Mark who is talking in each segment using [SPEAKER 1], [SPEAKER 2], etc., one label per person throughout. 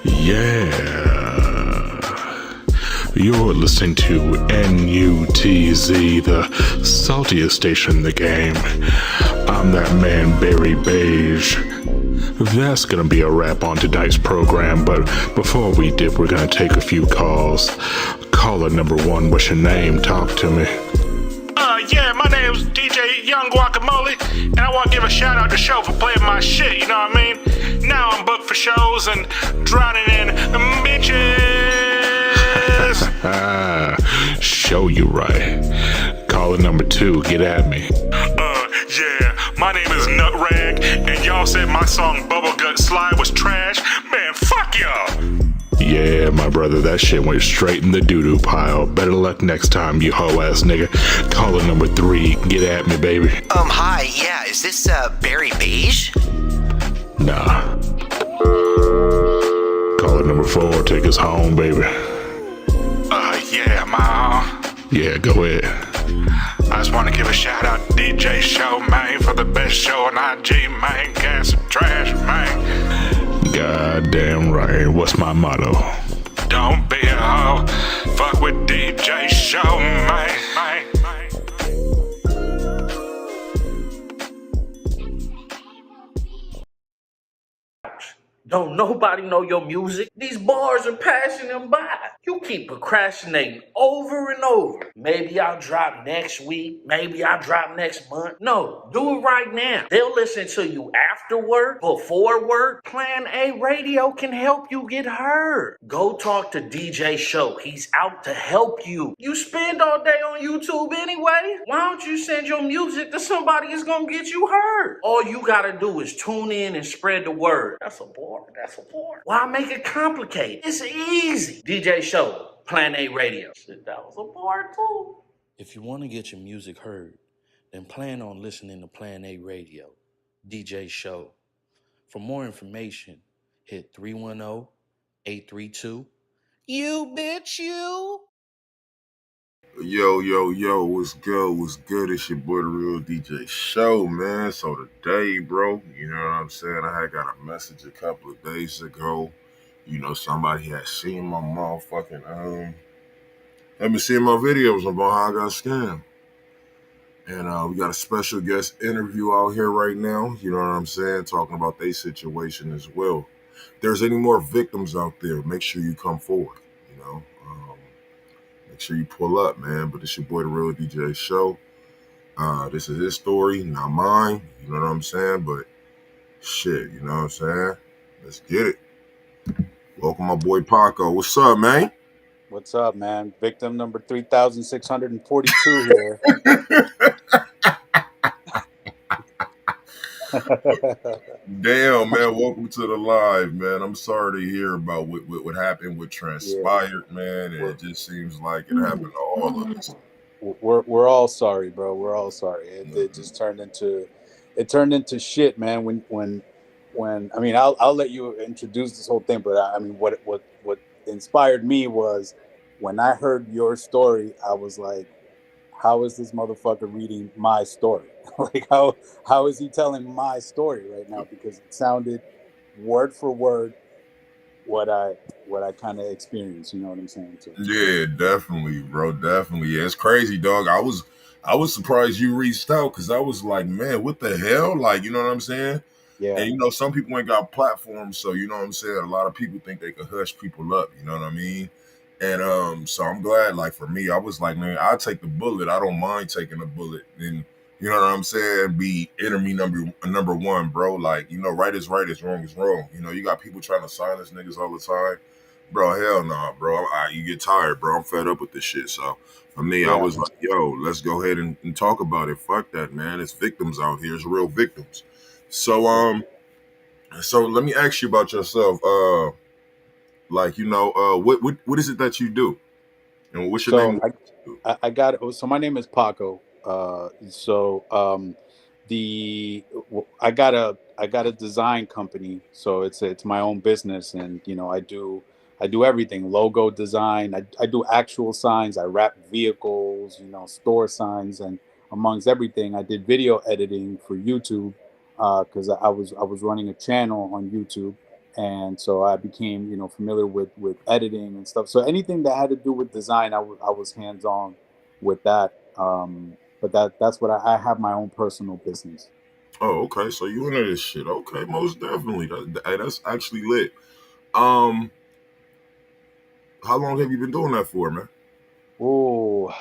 [SPEAKER 1] Yeah. You're listening to NUTZ, the saltiest station in the game. I'm that man, Barry Beige. That's gonna be a wrap on tonight's program, but before we dip, we're gonna take a few calls. Caller number one, what's your name? Talk to me.
[SPEAKER 2] Yeah, my name's DJ Young Guacamole, and I want to give a shout out to Show for playing my shit, you know what I mean? Now I'm booked for shows and drowning in bitches.
[SPEAKER 1] Show you right. Caller number two, get at me.
[SPEAKER 2] Yeah, my name is Nutrag, and y'all said my song Bubblegut Slide was trash. Man, fuck y'all.
[SPEAKER 1] Yeah, my brother, that shit went straight in the doo-doo pile. Better luck next time, you hoe-ass nigga. Caller number three, get at me, baby.
[SPEAKER 3] Hi, yeah, is this, Barry Beige?
[SPEAKER 1] Nah. Caller number four, take us home, baby.
[SPEAKER 2] Yeah, ma.
[SPEAKER 1] Yeah, go ahead.
[SPEAKER 2] I just want to give a shout out to DJ Show, man, for the best show on IG, man. Gas some trash, man.
[SPEAKER 1] Goddamn right. What's my motto?
[SPEAKER 2] Don't be a hoe. Fuck with DJ Show, man.
[SPEAKER 4] Don't nobody know your music. These bars are passing them by. You keep procrastinating over and over. Maybe I'll drop next week. Maybe I'll drop next month. No, do it right now. They'll listen to you after work, before work. Plan A Radio can help you get heard. Go talk to DJ Show. He's out to help you. You spend all day on YouTube anyway. Why don't you send your music to somebody that's gonna get you heard? All you gotta do is tune in and spread the word. That's a bar. Why make it complicated? It's easy. DJ Show, Plan A Radio. Shit, that was a bar too.
[SPEAKER 5] If you want to get your music heard, then plan on listening to Plan A Radio, DJ Show. For more information, hit 310-832. You bitch, you.
[SPEAKER 6] Yo, what's good? It's your boy, the real DJ Show, man. So today, bro, you know what I'm saying? I had got a message a couple of days ago. You know, somebody had seen my motherfucking, had been seeing my videos about how I got scammed. And we got a special guest interview out here right now, you know what I'm saying? Talking about their situation as well. If there's any more victims out there, make sure you come forward, you know? Make sure you pull up, man. But it's your boy, the real DJ Show. This is his story, not mine. You know what I'm saying? But shit, you know what I'm saying? Let's get it. Welcome, my boy Paco. What's up, man?
[SPEAKER 7] What's up, man? Victim number 3,642 here.
[SPEAKER 6] Damn, man. Welcome to the live, man. I'm sorry to hear about what happened, what transpired, man. And it just seems like it happened to all of us.
[SPEAKER 7] We're all sorry, bro. We're all sorry. It just turned into shit, man. When I mean, I'll let you introduce this whole thing, but I mean, what inspired me was when I heard your story. I was like, how is this motherfucker reading my story? Like, how is he telling my story right now? Because it sounded word for word what I kind of experienced. You know what I'm saying? So,
[SPEAKER 6] yeah, definitely, bro. Definitely. Yeah, it's crazy, dog. I was surprised you reached out because I was like, man, what the hell? Like, you know what I'm saying?
[SPEAKER 7] yeah.
[SPEAKER 6] And, you know, some people ain't got platforms, so, you know what I'm saying? A lot of people think they can hush people up, you know what I mean? And so I'm glad, like, for me, I was like, man, I'll take the bullet. I don't mind taking the bullet. And, you know what I'm saying? Be enemy number one, bro. Like, you know, right is wrong is wrong. You know, you got people trying to silence niggas all the time. Bro, hell nah, bro. You get tired, bro. I'm fed up with this shit. So for me, I was like, yo, let's go ahead and talk about it. Fuck that, man. It's victims out here. It's real victims. So, so let me ask you about yourself. Like, you know, what is it that you do? And what's your name?
[SPEAKER 7] I got it. So my name is Paco. I got a design company, so it's my own business, and you know I do everything: logo design. I do actual signs. I wrap vehicles, you know, store signs, and amongst everything, I did video editing for YouTube because I was running a channel on YouTube, and so I became familiar with editing and stuff. So anything that had to do with design, I was hands on with that. But that's what I have my own personal business.
[SPEAKER 6] Oh, okay. So you into this shit? Okay, most definitely. Hey, that's actually lit. Um, how long have you been doing that for, man?
[SPEAKER 7] Oh,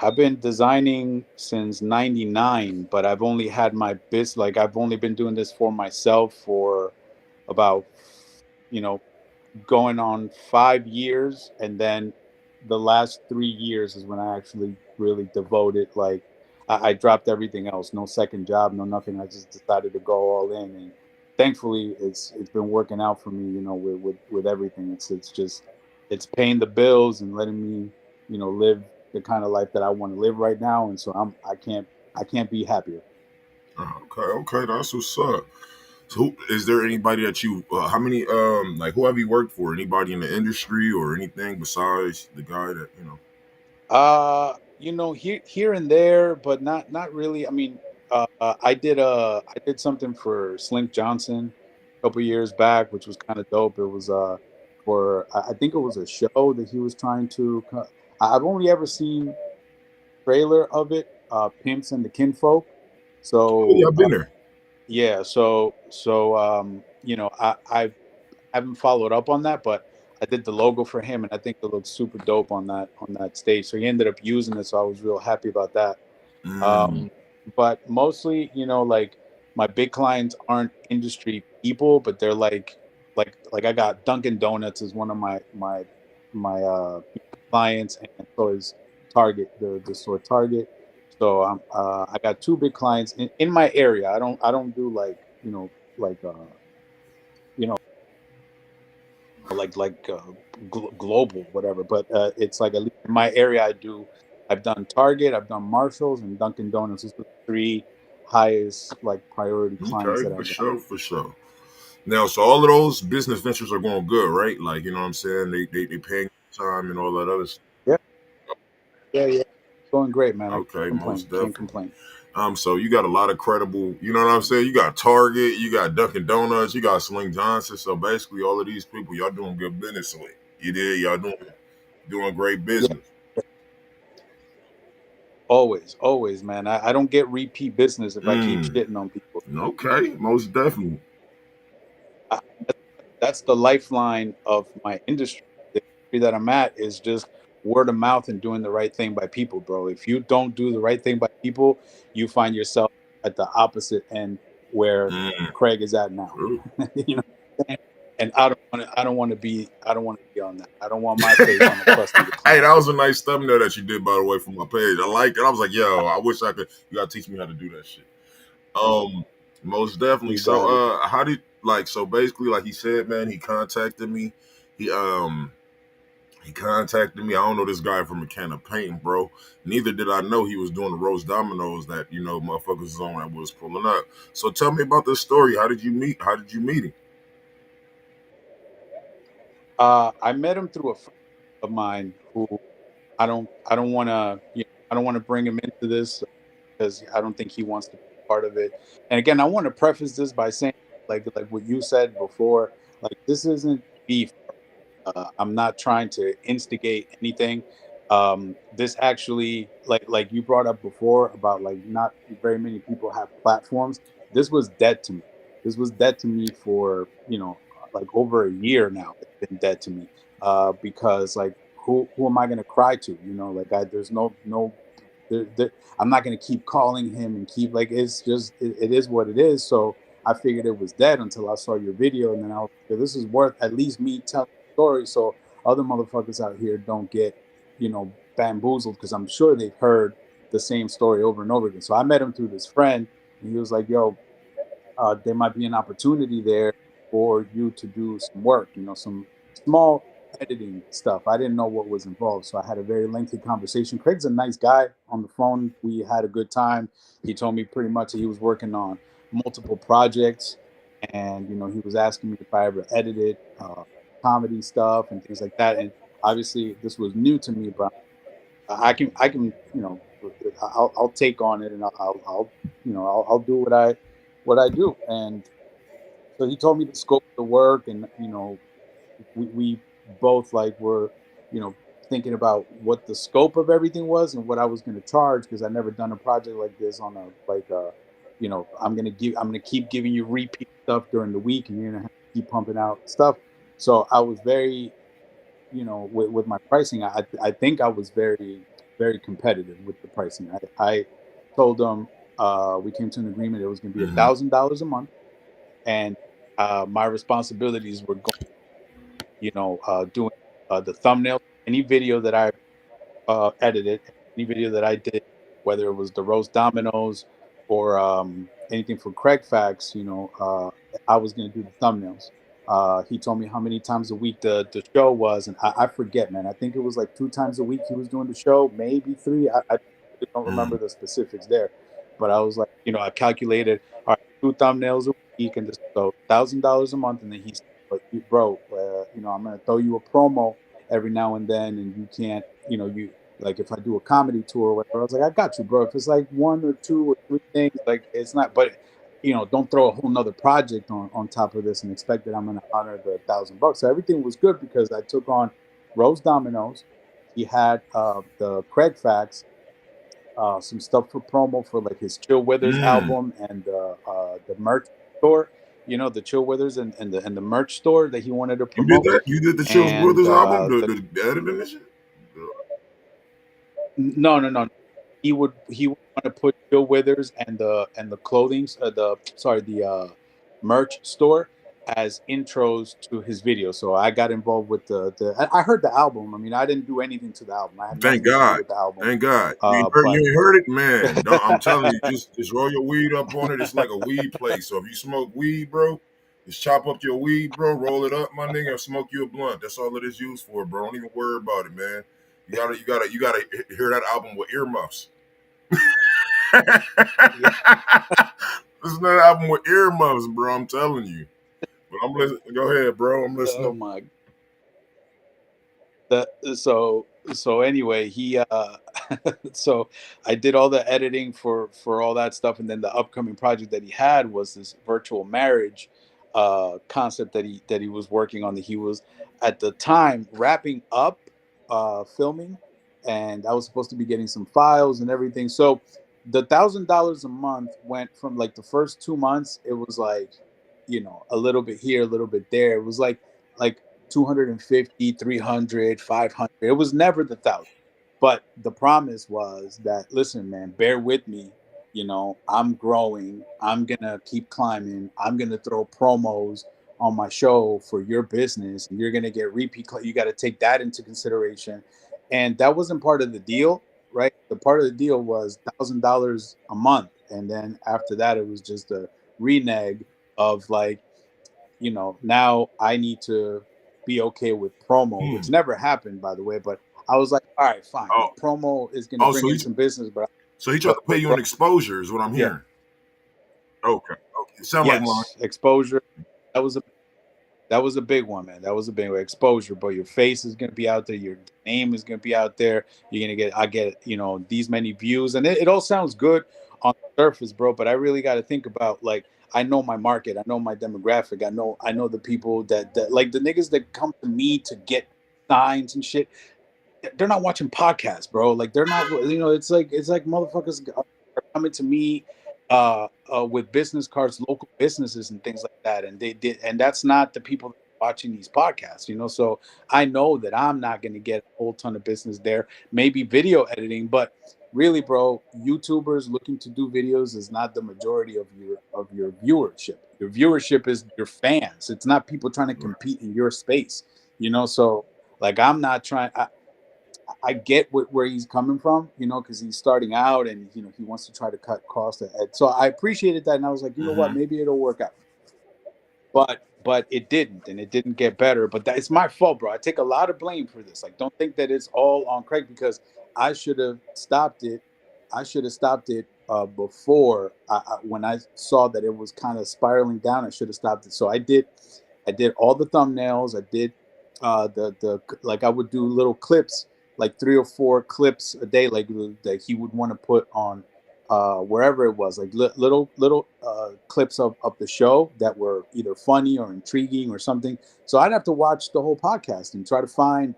[SPEAKER 7] I've been designing since '99, but I've only had my biz like I've only been doing this for myself for about you know going on 5 years, and then the last 3 years is when I actually really devoted. Like I dropped everything else, no second job, no nothing. I just decided to go all in, and thankfully, it's been working out for me. With everything, it's just it's paying the bills and letting me live the kind of life that I want to live right now, and so I can't be happier.
[SPEAKER 6] Okay, okay, that's what's up. So, is there anybody that you? How many? Like, who have you worked for? Anybody in the industry or anything besides the guy that you know?
[SPEAKER 7] Here and there, but not really. I mean, I did something for Slink Johnson a couple years back, which was kind of dope. It was for I think it was a show that he was trying to. I've only ever seen trailer of it, Pimps and the Kinfolk.
[SPEAKER 6] Oh, yeah,
[SPEAKER 7] So
[SPEAKER 6] I've been there.
[SPEAKER 7] yeah, I haven't followed up on that, but I did the logo for him, and I think it looked super dope on that stage. So he ended up using it, so I was real happy about that.
[SPEAKER 6] Mm,
[SPEAKER 7] Um, but mostly, like my big clients aren't industry people, but they're like I got Dunkin' Donuts as one of my clients, and so is Target, the store Target. So I got two big clients in my area. I don't do like like you know global whatever, but it's like at least in my area I've done Target, I've done Marshalls, and Dunkin' Donuts. Those are the three highest like priority clients
[SPEAKER 6] okay,
[SPEAKER 7] that I
[SPEAKER 6] for
[SPEAKER 7] got.
[SPEAKER 6] sure, for sure. Now, so all of those business ventures are going good, right? Like, you know what I'm saying? They paying time and all that other stuff.
[SPEAKER 7] Yeah, yeah. Going great, man. I can't
[SPEAKER 6] Okay,
[SPEAKER 7] complain.
[SPEAKER 6] most
[SPEAKER 7] Can't
[SPEAKER 6] definitely.
[SPEAKER 7] complain.
[SPEAKER 6] So you got a lot of credible, you know what I'm saying? You got Target, you got Dunkin' Donuts, you got Sling Johnson. So basically, all of these people, y'all doing good business with. You did, y'all doing great
[SPEAKER 7] Yeah,
[SPEAKER 6] business.
[SPEAKER 7] always, man. I don't get repeat business if I keep
[SPEAKER 6] Mm,
[SPEAKER 7] shitting on people.
[SPEAKER 6] okay, most definitely.
[SPEAKER 7] I, that's the lifeline of my industry. The industry that I'm at is just word of mouth and doing the right thing by people, bro. If you don't do the right thing by people, you find yourself at the opposite end where
[SPEAKER 6] Mm,
[SPEAKER 7] Craig is at now.
[SPEAKER 6] true.
[SPEAKER 7] you know, and I don't want to be on that. I don't want my face on the crusty the
[SPEAKER 6] Hey,
[SPEAKER 7] clown.
[SPEAKER 6] that was a nice thumbnail that you did, by the way, for my page. I like it. I was like, yo, I wish I could. You gotta teach me how to do that shit. Um, most definitely.
[SPEAKER 7] You
[SPEAKER 6] So,
[SPEAKER 7] got it.
[SPEAKER 6] how did like so basically, like he said, man, he contacted me. He um he contacted me. I don't know this guy from a can of paint, bro. Neither did I know he was doing the roast dominoes that motherfuckers was on that was pulling up. So tell me about this story. How did you meet? How did you meet him?
[SPEAKER 7] I met him through a friend of mine who I don't want to I don't want to bring him into this because I don't think he wants to be part of it. And again, I want to preface this by saying, like what you said before, like this isn't beef. I'm not trying to instigate anything. This actually, like you brought up before about like not very many people have platforms. This was dead to me. This was dead to me for like over a year now. It's been dead to me because like who am I going to cry to? Like there's no I'm not going to keep calling him and keep like it's just it is what it is. So I figured it was dead until I saw your video, and then I was like, this is worth at least me telling story so other motherfuckers out here don't get, bamboozled because I'm sure they've heard the same story over and over again. So I met him through this friend, and he was like, "Yo, there might be an opportunity there for you to do some work, some small editing stuff." I didn't know what was involved, so I had a very lengthy conversation. Craig's a nice guy on the phone. We had a good time. He told me pretty much that he was working on multiple projects, and he was asking me if I ever edited comedy stuff and things like that. And obviously, this was new to me, but I can I'll take on it, and I'll do what I do. And So he told me the scope of the work, and we both like were thinking about what the scope of everything was and what I was going to charge, because I never done a project like this on a I'm gonna keep giving you repeat stuff during the week, and you're gonna have to keep pumping out stuff. So I was very, with my pricing, I think I was very, very competitive with the pricing. I told them, we came to an agreement, it was going to be
[SPEAKER 6] Mm-hmm.
[SPEAKER 7] $1,000 a month, and my responsibilities were going, doing the thumbnails, any video that I edited, any video that I did, whether it was the roast dominoes or anything for Craig Facts, I was going to do the thumbnails. He told me how many times a week the show was, and I forget, man. I think it was like 2 times a week he was doing the show, maybe three. I really don't remember the specifics there, but I was like, I calculated, all right, 2 thumbnails a week, and just so $1,000 a month, and then he said, but bro, I'm going to throw you a promo every now and then, and you can't, you like if I do a comedy tour or whatever, I was like, I got you, bro. If it's like 1 or 2 or 3 things, like it's not, but don't throw a whole nother project on top of this and expect that I'm gonna honor the $1,000. So everything was good because I took on Rose Dominoes. He had the Craig Facts, some stuff for promo for like his Chill Withers
[SPEAKER 6] Mm.
[SPEAKER 7] album, and the merch store, the Chill Withers and the merch store that he wanted to
[SPEAKER 6] You did
[SPEAKER 7] promote.
[SPEAKER 6] that? You did the Chills
[SPEAKER 7] And
[SPEAKER 6] Brothers album,
[SPEAKER 7] the
[SPEAKER 6] the editing and shit?
[SPEAKER 7] no, no, no, he would want to put Bill Withers and the clothing, the merch store as intros to his video. So I got involved with I heard the album. I mean, I didn't do anything to the album. I had
[SPEAKER 6] Thank
[SPEAKER 7] nothing to do
[SPEAKER 6] God.
[SPEAKER 7] with the album.
[SPEAKER 6] Thank God.
[SPEAKER 7] But
[SPEAKER 6] You ain't heard it? Man, don't, I'm telling you, just roll your weed up on it. It's like a weed place. So if you smoke weed, bro, just chop up your weed, bro, roll it up, my nigga, and smoke you a blunt. That's all it is used for, bro. Don't even worry about it, man. You gotta hear that album with earmuffs.
[SPEAKER 7] yeah,
[SPEAKER 6] Listen to that album with earmuffs, bro. I'm telling you. But I'm listening. Go ahead, bro. I'm
[SPEAKER 7] oh
[SPEAKER 6] listening.
[SPEAKER 7] my that so anyway, he so I did all the editing for all that stuff, and then the upcoming project that he had was this virtual marriage concept that he was working on, that he was at the time wrapping up filming, and I was supposed to be getting some files and everything. So the $1,000 a month went from like the first 2 months, it was like, a little bit here, a little bit there. It was like 250, 300, 500. It was never the 1,000. But the promise was that, listen, man, bear with me. I'm growing. I'm going to keep climbing. I'm going to throw promos on my show for your business, and you're going to get repeat. You got to take that into consideration. And that wasn't part of the deal, right? The part of the deal was $1,000 a month. And then after that, it was just a renege of like, now I need to be okay with promo, which
[SPEAKER 6] Hmm.
[SPEAKER 7] never happened, by the way. But I was like, all right, fine.
[SPEAKER 6] Oh,
[SPEAKER 7] Promo is going to
[SPEAKER 6] oh,
[SPEAKER 7] bring in some business, but
[SPEAKER 6] so he tried
[SPEAKER 7] but
[SPEAKER 6] to pay
[SPEAKER 7] but
[SPEAKER 6] you
[SPEAKER 7] bro,
[SPEAKER 6] an exposure, is what I'm
[SPEAKER 7] yeah,
[SPEAKER 6] hearing. Okay. Okay. It sounds like one.
[SPEAKER 7] yes, exposure. That was a that was a big one, man. That was a big one. Exposure, bro. Your face is going to be out there. Your name is going to be out there. You're going to I get, these many views. And it all sounds good on the surface, bro. But I really got to think about, like, I know my market. I know my demographic. I know the people that like the niggas that come to me to get signs and shit. They're not watching podcasts, bro. Like they're not, it's like motherfuckers are coming to me with business cards, local businesses and things like that, and they did, and that's not the people that are watching these podcasts. So I know that I'm not going to get a whole ton of business there. Maybe video editing, but really, bro, YouTubers looking to do videos is not the majority of your viewership. Your viewership is your fans. It's not people trying to compete in your space. So like I'm not trying. I get where he's coming from, because he's starting out, and he wants to try to cut costs. So I appreciated that, and I was like, what,
[SPEAKER 6] Mm-hmm.
[SPEAKER 7] maybe it'll work out. But it didn't, and it didn't get better. But it's my fault, bro. I take a lot of blame for this. Like, don't think that it's all on Craig, because I should have stopped it. I should have stopped it before when I saw that it was kind of spiraling down. I should have stopped it. So I did. I did all the thumbnails. I did the like I would do little clips, like 3 or 4 clips a day, like that he would want to put on wherever it was, like little clips of the show that were either funny or intriguing or something. So I'd have to watch the whole podcast and try to find,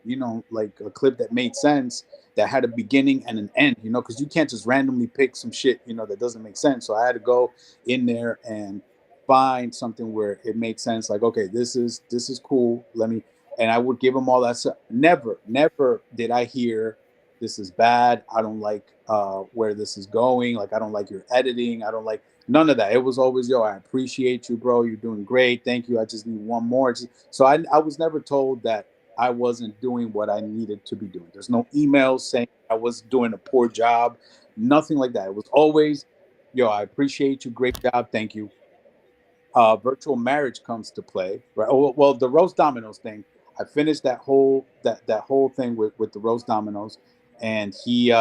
[SPEAKER 7] like a clip that made sense, that had a beginning and an end, because you can't just randomly pick some shit, that doesn't make sense. So I had to go in there and find something where it made sense. Like, okay, this is cool. And I would give them all that stuff. Never did I hear, this is bad, I don't like where this is going, like I don't like your editing, I don't like none of that. It was always, yo, I appreciate you, bro, you're doing great, thank you, I just need one more. So I was never told that I wasn't doing what I needed to be doing. There's no emails saying I was doing a poor job, nothing like that. It was always, yo, I appreciate you, great job, thank you. Virtual marriage comes to play, right? Oh, well, the roast dominoes thing, I finished that whole thing with the roast dominoes, and he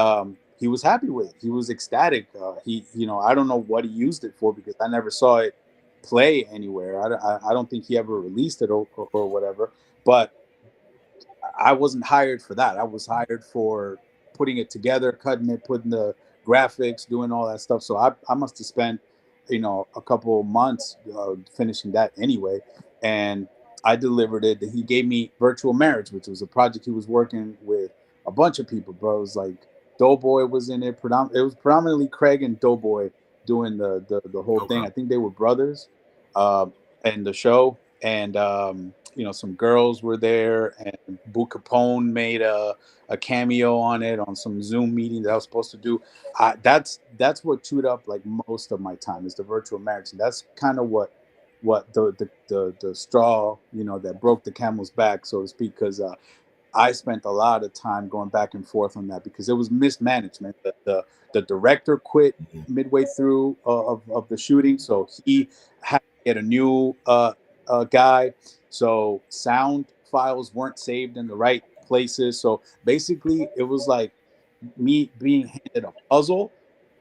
[SPEAKER 7] was happy with it. He was ecstatic. I don't know what he used it for, because I never saw it play anywhere. I don't think he ever released it or whatever. But I wasn't hired for that. I was hired for putting it together, cutting it, putting the graphics, doing all that stuff. So I must have spent, a couple of months finishing that anyway. And I delivered it. He gave me Virtual Marriage, which was a project he was working with a bunch of people, bro. It was like Doughboy was in it. It was predominantly Kraig and Doughboy doing the whole thing. I think they were brothers in the show. And some girls were there, and Boo Capone made a cameo on it on some Zoom meeting that I was supposed to do. That's what chewed up like most of my time, is the Virtual Marriage, and that's kind of what the straw, that broke the camel's back, so to speak, because I spent a lot of time going back and forth on that, because it was mismanagement. The director quit midway through of the shooting, so he had to get a new guy. So sound files weren't saved in the right places. So basically, it was like me being handed a puzzle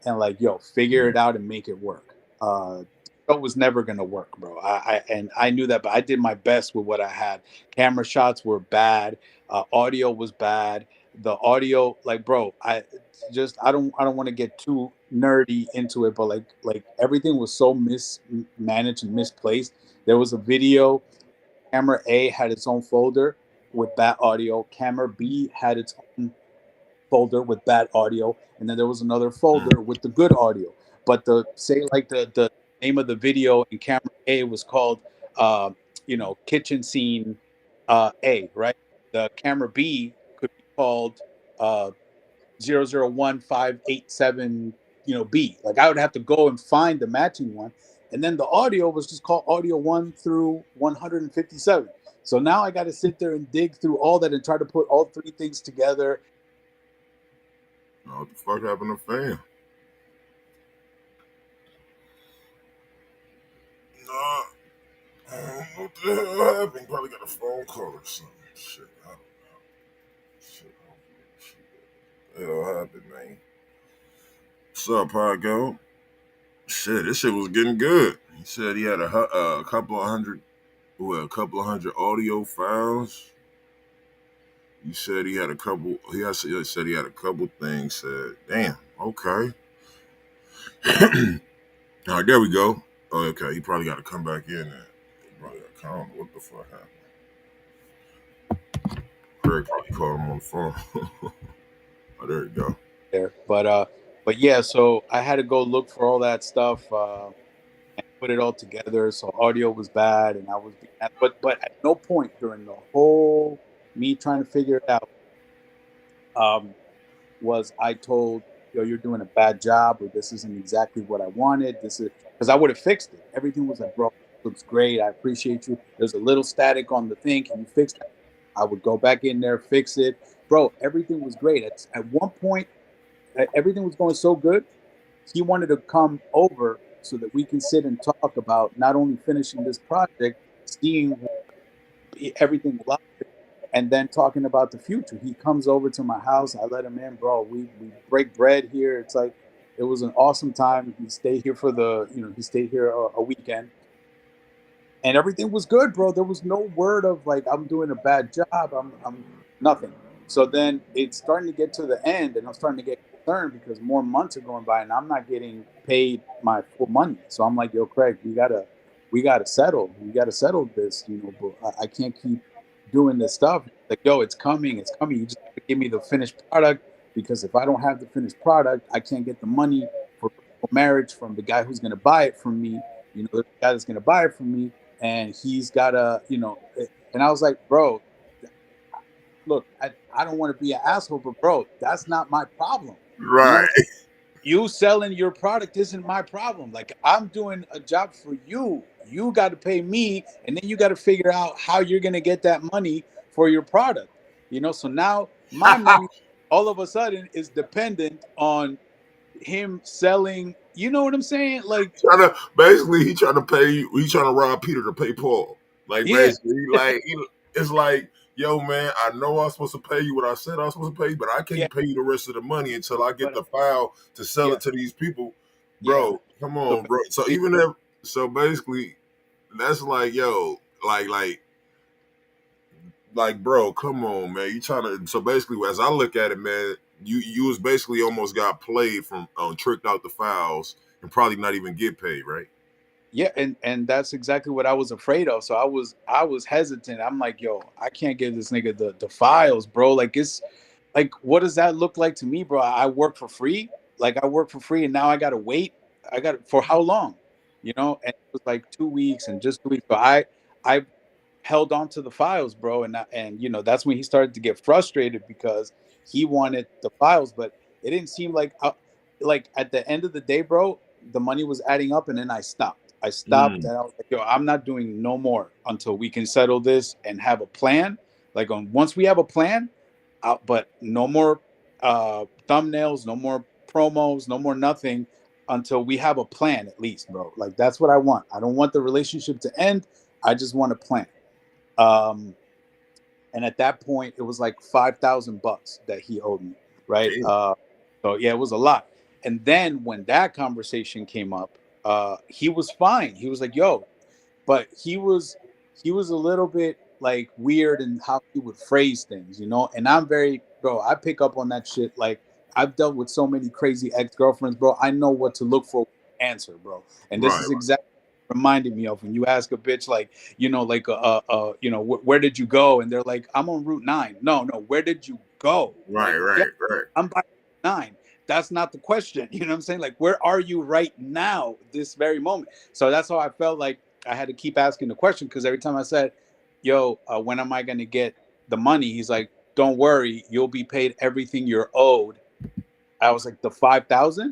[SPEAKER 7] and like, yo, figure it out and make it work. It was never gonna work, bro. I knew that, but I did my best with what I had. Camera shots were bad. Audio was bad. The audio, like, bro, I don't want to get too nerdy into it, but like everything was so mismanaged and misplaced. There was a video. Camera A had its own folder with bad audio. Camera B had its own folder with bad audio, and then there was another folder with the good audio. But the name of the video in camera A was called kitchen scene A, right? The camera B could be called 001587 B. Like, I would have to go and find the matching one. And then the audio was just called audio 1 through 157. So now I got to sit there and dig through all that and try to put all three things together.
[SPEAKER 6] What the fuck happened to fam? What the hell happened? Probably got a phone call or something. Shit, I don't know. Shit, what the hell happened, man? What's up, Pago? Shit, this shit was getting good. He said he had a couple of hundred audio files. You said he had a couple. He said he had a couple things. Said, damn, okay. All right, there we go. Oh, okay, he probably got to come back in there. I don't know what the fuck happened. Kraig probably called him on the phone. Oh, there you go.
[SPEAKER 7] There, but yeah, so I had to go look for all that stuff and put it all together. So audio was bad, and I was, but at no point during the whole me trying to figure it out was I told, yo, you're doing a bad job, or this isn't exactly what I wanted. This is, because I would have fixed it. Everything was like, bro, looks great, I appreciate you. There's a little static on the thing, can you fix that? I would go back in there, fix it. Bro, everything was great. At one point, everything was going so good, he wanted to come over so that we can sit and talk about not only finishing this project, seeing everything live, and then talking about the future. He comes over to my house. I let him in, bro. We break bread here. It's like, it was an awesome time. He stayed here for he stayed here a weekend. And everything was good, bro. There was no word of like, I'm doing a bad job. I'm nothing. So then it's starting to get to the end, and I'm starting to get concerned because more months are going by and I'm not getting paid my full money. So I'm like, yo, Craig, we gotta settle. We gotta settle this, but I can't keep doing this stuff. Like, yo, it's coming, it's coming. You just gotta give me the finished product because if I don't have the finished product, I can't get the money for marriage from the guy who's gonna buy it from me, the guy that's gonna buy it from me, and he's gotta, and I was like, bro, look, I don't want to be an asshole, but bro, that's not my problem. You know what
[SPEAKER 6] Right.
[SPEAKER 7] I'm saying? You selling your product isn't my problem. Like, I'm doing a job for you. You got to pay me, and then you got to figure out how you're gonna get that money for your product. So now my money all of a sudden is dependent on him selling. You know what I'm saying? Like,
[SPEAKER 6] Basically, he trying to pay you. He trying to rob Peter to pay Paul. Like
[SPEAKER 7] yeah,
[SPEAKER 6] basically, it's like, yo, man, I know I'm supposed to pay you what I said I was supposed to pay you, but I
[SPEAKER 7] yeah,
[SPEAKER 6] can't pay you the rest of the money until I get
[SPEAKER 7] but
[SPEAKER 6] the file to sell
[SPEAKER 7] yeah,
[SPEAKER 6] it to these people,
[SPEAKER 7] yeah.
[SPEAKER 6] bro. Come
[SPEAKER 7] So
[SPEAKER 6] on, bro. So
[SPEAKER 7] basically,
[SPEAKER 6] even if basically, that's like, yo, like, bro, come on, man. You trying to? So basically, as I look at it, man, you was basically almost got played from tricked out the files and probably not even get paid, right?
[SPEAKER 7] yeah, and that's exactly what I was afraid of. So I was hesitant. I'm like, yo, I can't give this nigga the files, bro. Like, it's like, what does that look like to me, bro? I work for free. Like, I work for free, and now I gotta wait. I got for how long? And it was like 2 weeks and just 2 weeks. So I held on to the files, bro, and that's when he started to get frustrated because he wanted the files, but it didn't seem like at the end of the day, bro, the money was adding up, and then I stopped. I stopped,
[SPEAKER 6] Mm,
[SPEAKER 7] and I was like, yo, I'm not doing no more until we can settle this and have a plan. Like, once we have a plan, but no more thumbnails, no more promos, no more nothing until we have a plan at least, bro. Like, that's what I want. I don't want the relationship to end. I just want a plan. Um, and at that point, it was like $5,000 that he owed me, right?
[SPEAKER 6] damn.
[SPEAKER 7] So yeah, it was a lot. And then when that conversation came up, he was fine. He was like, "Yo," but he was a little bit like weird in how he would phrase things. And I'm very, bro. I pick up on that shit. Like, I've dealt with so many crazy ex girlfriends, bro. I know what to look for answer, bro. And this
[SPEAKER 6] Right,
[SPEAKER 7] is exactly reminded me of when you ask a bitch like, like where did you go, and they're like, I'm on Route 9. No, no, where did you go?
[SPEAKER 6] right,
[SPEAKER 7] Like, yeah,
[SPEAKER 6] right, right.
[SPEAKER 7] I'm by 9. That's not the question. You know what I'm saying? Like, where are you right now, this very moment? So that's how I felt like I had to keep asking the question, because every time I said, yo, when am I going to get the money? He's like, don't worry, you'll be paid everything you're owed. I was like, the 5,000?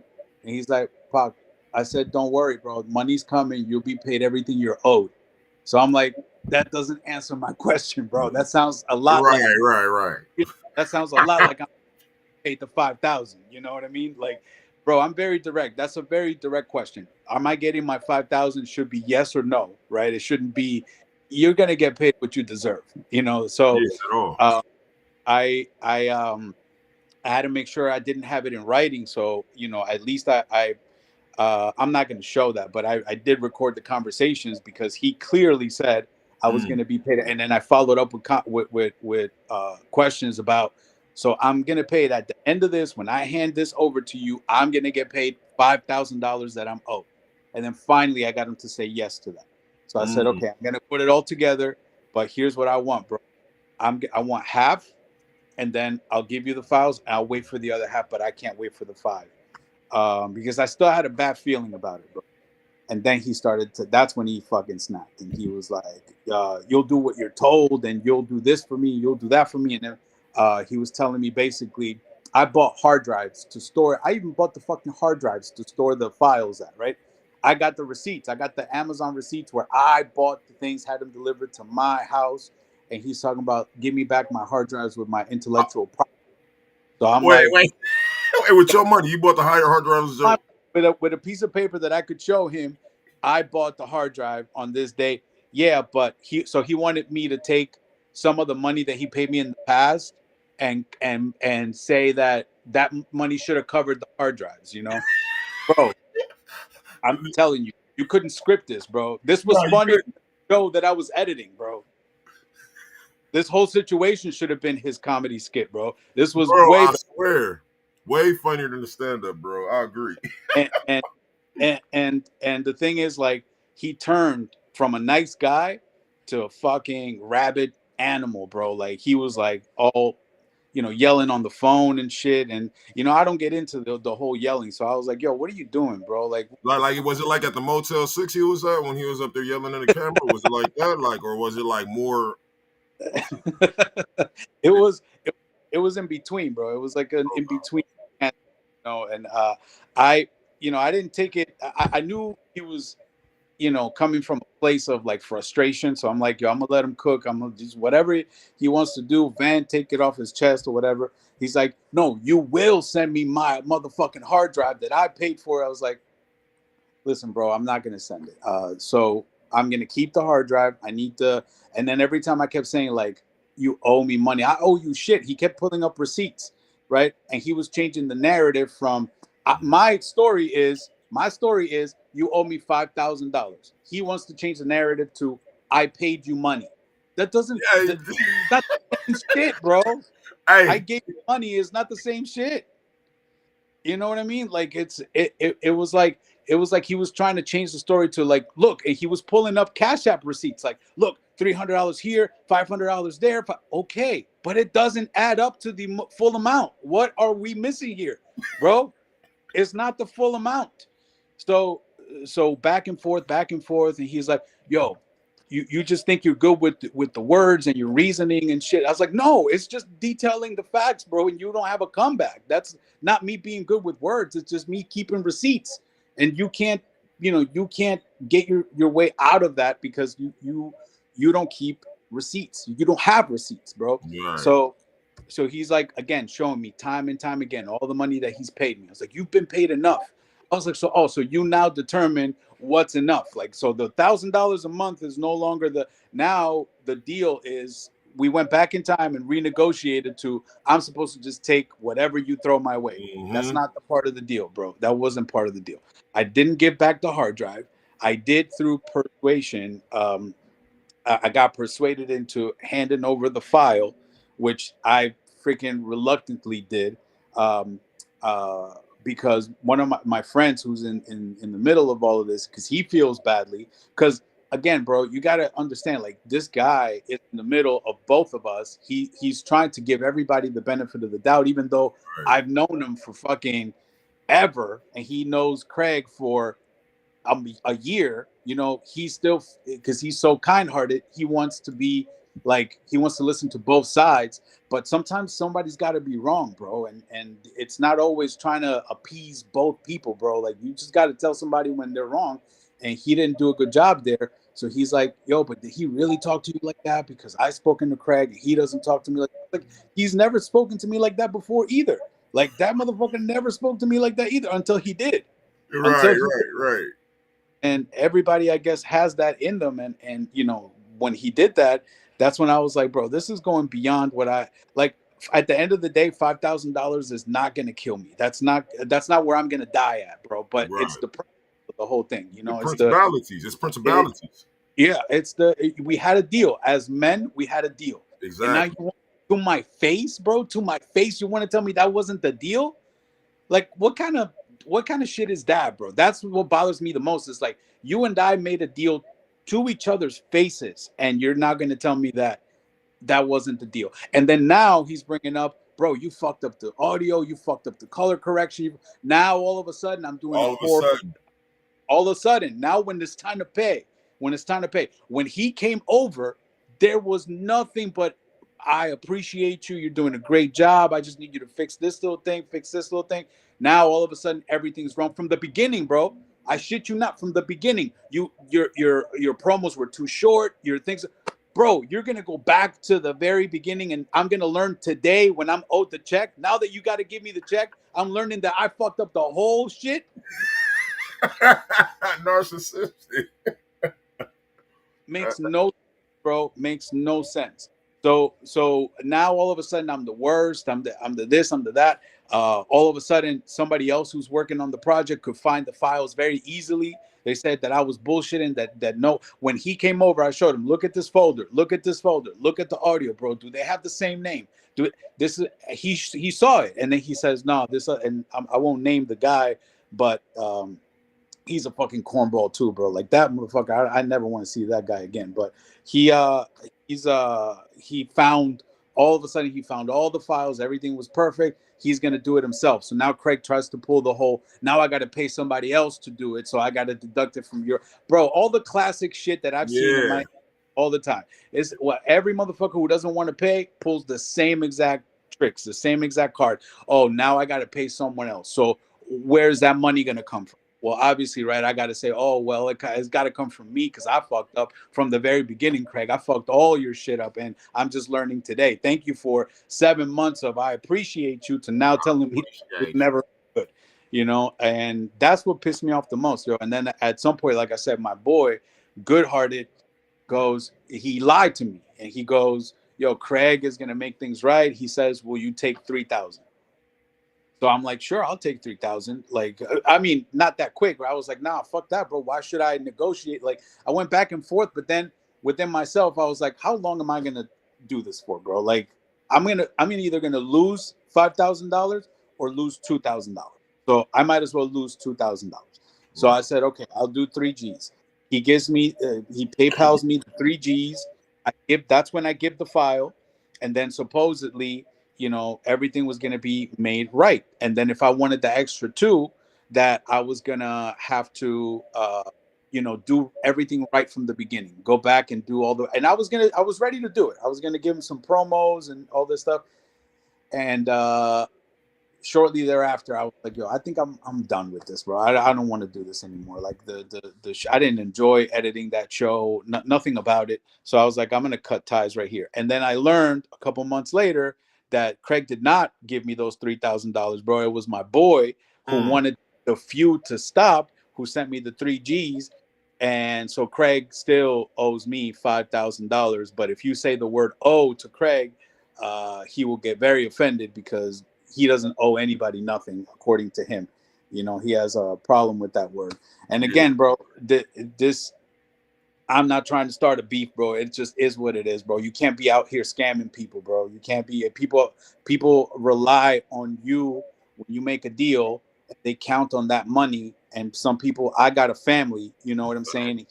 [SPEAKER 7] And he's like, Pac, I said, don't worry, bro. Money's coming. You'll be paid everything you're owed. So I'm like, that doesn't answer my question, bro. That sounds a lot like,
[SPEAKER 6] Right, right, right.
[SPEAKER 7] that sounds a lot like I'm paid the 5,000. You know what I mean? Like, bro, I'm very direct. That's a very direct question. Am I getting my 5,000? Should be yes or no, right? It shouldn't be, you're going to get paid what you deserve, So,
[SPEAKER 6] Yeah, at all.
[SPEAKER 7] uh, I had to make sure I didn't have it in writing. So, at least I'm not going to show that, but I did record the conversations because he clearly said I was going
[SPEAKER 6] Mm,
[SPEAKER 7] to be paid. And then I followed up with questions about, so I'm going to pay it at the end of this. When I hand this over to you, I'm going to get paid $5,000 that I'm owed. And then finally I got him to say yes to that. So I said,
[SPEAKER 6] mm,
[SPEAKER 7] okay, I'm going to put it all together, but here's what I want, bro. I want half, and then I'll give you the files. I'll wait for the other half, but I can't wait for the 5, because I still had a bad feeling about it, bro. And then he started to. That's when he fucking snapped, and he was like, "You'll do what you're told, and you'll do this for me, you'll do that for me." And then he was telling me basically, I bought hard drives to store. I even bought the fucking hard drives to store the files at. Right? I got the receipts. I got the Amazon receipts where I bought the things, had them delivered to my house. And he's talking about, give me back my hard drives with my intellectual property. So I'm
[SPEAKER 6] wait,
[SPEAKER 7] like,
[SPEAKER 6] wait. Hey, with your money, you bought the higher hard drives.
[SPEAKER 7] with a piece of paper that I could show him, I bought the hard drive on this day. Yeah, but he wanted me to take some of the money that he paid me in the past and say that money should have covered the hard drives, bro. I'm telling you, you couldn't script this, bro. This was
[SPEAKER 6] No, you
[SPEAKER 7] funny
[SPEAKER 6] couldn't,
[SPEAKER 7] show that I was editing, bro. This whole situation should have been his comedy skit, bro. This was
[SPEAKER 6] bro.
[SPEAKER 7] way
[SPEAKER 6] I
[SPEAKER 7] better.
[SPEAKER 6] swear, Way funnier than the stand up, bro. I agree.
[SPEAKER 7] and and the thing is, like, he turned from a nice guy to a fucking rabid animal, bro. Like, he was like all, yelling on the phone and shit. And I don't get into the whole yelling, so I was like, yo, what are you doing, bro? Like,
[SPEAKER 6] Like was it like at the Motel 6 he was at when he was up there yelling in the camera? Was it like that? Like, or was it like more?
[SPEAKER 7] it was it was in between, bro. It was like an in between, and I didn't take it. I knew he was, coming from a place of like frustration. So I'm like, yo, I'm gonna let him cook. I'm gonna just whatever he wants to do. Van, take it off his chest or whatever. He's like, no, you will send me my motherfucking hard drive that I paid for. I was like, listen, bro, I'm not gonna send it. So I'm gonna keep the hard drive. I need to. And then every time I kept saying, like, you owe me money. I owe you shit. He kept pulling up receipts, right? And he was changing the narrative from my story is you owe me $5,000. He wants to change the narrative to I paid you money. That doesn't.
[SPEAKER 6] Yeah,
[SPEAKER 7] That's the same shit, bro.
[SPEAKER 6] hey,
[SPEAKER 7] I gave you money is not the same shit. You know what I mean? Like, it was like he was trying to change the story to like, look, and he was pulling up Cash App receipts. Like, look, $300 here, $500 there. Okay, but it doesn't add up to the full amount. What are we missing here, bro? It's not the full amount. So back and forth, and he's like, yo, you just think you're good with the words and your reasoning and shit. I was like, no, it's just detailing the facts, bro, and you don't have a comeback. That's not me being good with words. It's just me keeping receipts. And you can't get your way out of that because you don't keep receipts. You don't have receipts, bro.
[SPEAKER 6] right.
[SPEAKER 7] So he's like, again, showing me time and time again all the money that he's paid me. I was like, you've been paid enough. I was like, so you now determine what's enough. Like, so the $1,000 a month is no longer now the deal is we went back in time and renegotiated to I'm supposed to just take whatever you throw my way.
[SPEAKER 6] Mhm.
[SPEAKER 7] That's not the part of the deal, bro. That wasn't part of the deal. I didn't give back the hard drive. I did through persuasion. I got persuaded into handing over the file, which I freaking reluctantly did, because one of my friends who's in the middle of all of this, because he feels badly. Because again, bro, you got to understand, like, this guy is in the middle of both of us. He's trying to give everybody the benefit of the doubt, even though I've known him for fucking ever, and he knows Kraig for a year. He's still, because he's so kind-hearted, he wants to listen to both sides. But sometimes somebody's got to be wrong, bro, and it's not always trying to appease both people, bro. Like, you just got to tell somebody when they're wrong, and he didn't do a good job there. So he's like, yo, but did he really talk to you like that? Because I spoken to Kraig and he doesn't talk to me like that. Like, he's never spoken to me like that before either. Like, that motherfucker never spoke to me like that either until he did.
[SPEAKER 6] Right.
[SPEAKER 7] And everybody, I guess, has that in them. And when he did that, that's when I was like, bro, this is going beyond what I like. At the end of the day, $5,000 is not going to kill me. That's not where I'm going to die at, bro. But it's the whole thing,
[SPEAKER 6] It's principalities.
[SPEAKER 7] We had a deal as men. We had a deal.
[SPEAKER 6] Exactly.
[SPEAKER 7] And now you want to my face, bro, to my face. You want to tell me that wasn't the deal? Like, what kind of shit is that, bro? That's what bothers me the most. Is like, you and I made a deal to each other's faces, and you're not going to tell me that wasn't the deal. And then now he's bringing up, bro, you fucked up the audio, you fucked up the color correction. Now all of a sudden I'm doing all of a sudden now when it's time to pay, when he came over, there was nothing but, I appreciate you. You're doing a great job. I just need you to fix this little thing, Now all of a sudden everything's wrong from the beginning, bro. I shit you not, from the beginning. Your promos were too short. Your things, bro. You're gonna go back to the very beginning, and I'm gonna learn today when I'm owed the check. Now that you got to give me the check, I'm learning that I fucked up the whole shit.
[SPEAKER 6] Narcissistic.
[SPEAKER 7] Makes no, bro. Makes no sense. So now all of a sudden I'm the worst. I'm the this. I'm the that. All of a sudden somebody else who's working on the project could find the files very easily. They said that I was bullshitting. That no, when he came over, I showed him. Look at this folder. Look at this folder. Look at the audio, bro. Do they have the same name? Do it. This is he saw it, and then he says, no, this and I won't name the guy, but he's a fucking cornball too, bro. Like that motherfucker. I never want to see that guy again. But he found all of a sudden he found all the files. Everything was perfect. He's gonna do it himself. So now Kraig tries to pull the whole. Now I got to pay somebody else to do it. So I got to deduct it from your bro. All the classic shit that I've seen in my all the time is what every motherfucker who doesn't want to pay pulls the same exact tricks, the same exact card. Oh, now I got to pay someone else. So where's that money gonna come from? Well, obviously, right, I got to say, oh, well, it's got to come from me because I fucked up from the very beginning, Kraig. I fucked all your shit up, and I'm just learning today. Thank you for 7 months of I appreciate you to now telling me it's never good, you know, and that's what pissed me off the most, yo. And then at some point, like I said, my boy, good-hearted, goes, he lied to me, and he goes, yo, Kraig is going to make things right. He says, will you take 3,000? So I'm like, sure, I'll take 3,000. Like, I mean, not that quick. But I was like, nah, fuck that, bro. Why should I negotiate? Like, I went back and forth, but then within myself, I was like, how long am I gonna do this for, bro? Like, I'm either gonna lose $5,000 or lose $2,000. So I might as well lose $2,000. So I said, okay, I'll do 3Gs. He gives me, he PayPal's me the 3Gs. That's when I give the file, and then supposedly, you know, everything was going to be made right. And then if I wanted the extra 2, that I was going to have to, you know, do everything right from the beginning, go back and do and I was ready to do it. I was going to give him some promos and all this stuff. And shortly thereafter, I was like, yo, I think I'm done with this, bro. I don't want to do this anymore. Like I didn't enjoy editing that show, nothing about it. So I was like, I'm going to cut ties right here. And then I learned a couple months later that Kraig did not give me those $3,000, bro. It was my boy who wanted the feud to stop, who sent me the 3Gs. And so Kraig still owes me $5,000. But if you say the word "owe" to Kraig, he will get very offended because he doesn't owe anybody nothing, according to him. You know, he has a problem with that word. And again, bro, this, I'm not trying to start a beef, bro. It just is what it is, bro. You can't be out here scamming people, bro. You can't be people rely on you when you make a deal. They count on that money. And some people, I got a family, you know what I'm saying?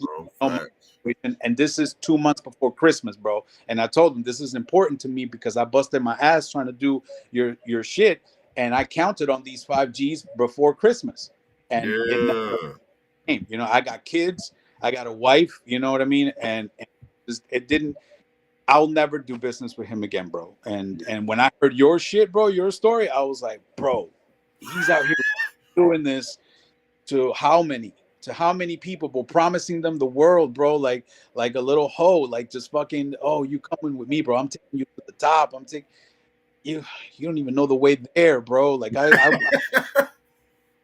[SPEAKER 7] And this is 2 months before Christmas, bro. And I told him this is important to me because I busted my ass trying to do your shit, and I counted on these 5Gs before Christmas, and it never came. You know, I got kids, I got a wife, you know what I mean, and it didn't. I'll never do business with him again, bro. And when I heard your shit, bro, your story, I was like, bro, he's out here doing this to how many people, bro, promising them the world, bro, like a little hoe, like just fucking, oh, you coming with me, bro, I'm taking you to the top, I'm taking you don't even know the way there, bro. Like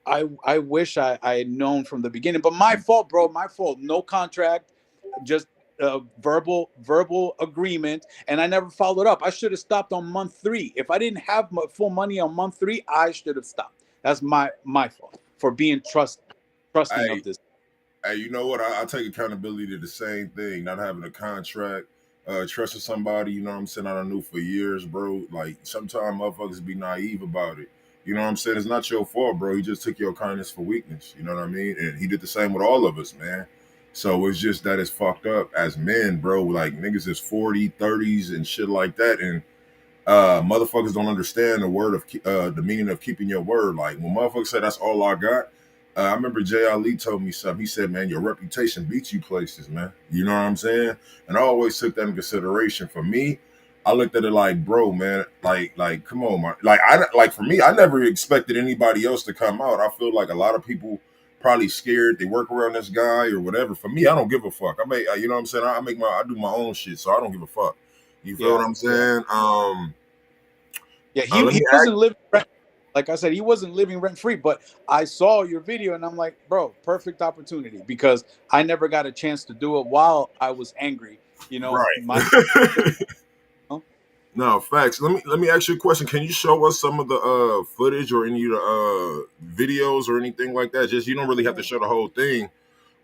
[SPEAKER 7] I wish I had known from the beginning, but my fault, bro, my fault. No contract, just verbal agreement, and I never followed up. I should have stopped on month 3. If I didn't have my full money on month 3, I should have stopped. That's my fault for being trusting of this.
[SPEAKER 6] Hey, you know what? I take accountability to the same thing. Not having a contract, trusting somebody. You know what I'm saying? I done knew for years, bro. Like sometimes motherfuckers be naive about it. You know what I'm saying? It's not your fault, bro. He just took your kindness for weakness. You know what I mean? And he did the same with all of us, man. So it's just that it's fucked up as men, bro. Like niggas is 40, 30s and shit like that. And motherfuckers don't understand the word of the meaning of keeping your word. Like when motherfuckers say that's all I got, I remember Jay Ali told me something. He said, man, your reputation beats you places, man. You know what I'm saying? And I always took that in consideration. For me, I looked at it like, bro, man, like, come on, man. Like for me, I never expected anybody else to come out. I feel like a lot of people probably scared. They work around this guy or whatever. For me, I don't give a fuck. You know what I'm saying? I do my own shit, so I don't give a fuck. You feel what I'm saying?
[SPEAKER 7] Yeah, he wasn't living rent. Like I said, he wasn't living rent free. But I saw your video, and I'm like, bro, perfect opportunity, because I never got a chance to do it while I was angry. You know,
[SPEAKER 6] right? No, facts. Let me ask you a question. Can you show us some of the footage or any of the videos or anything like that? Just, you don't really have to show the whole thing,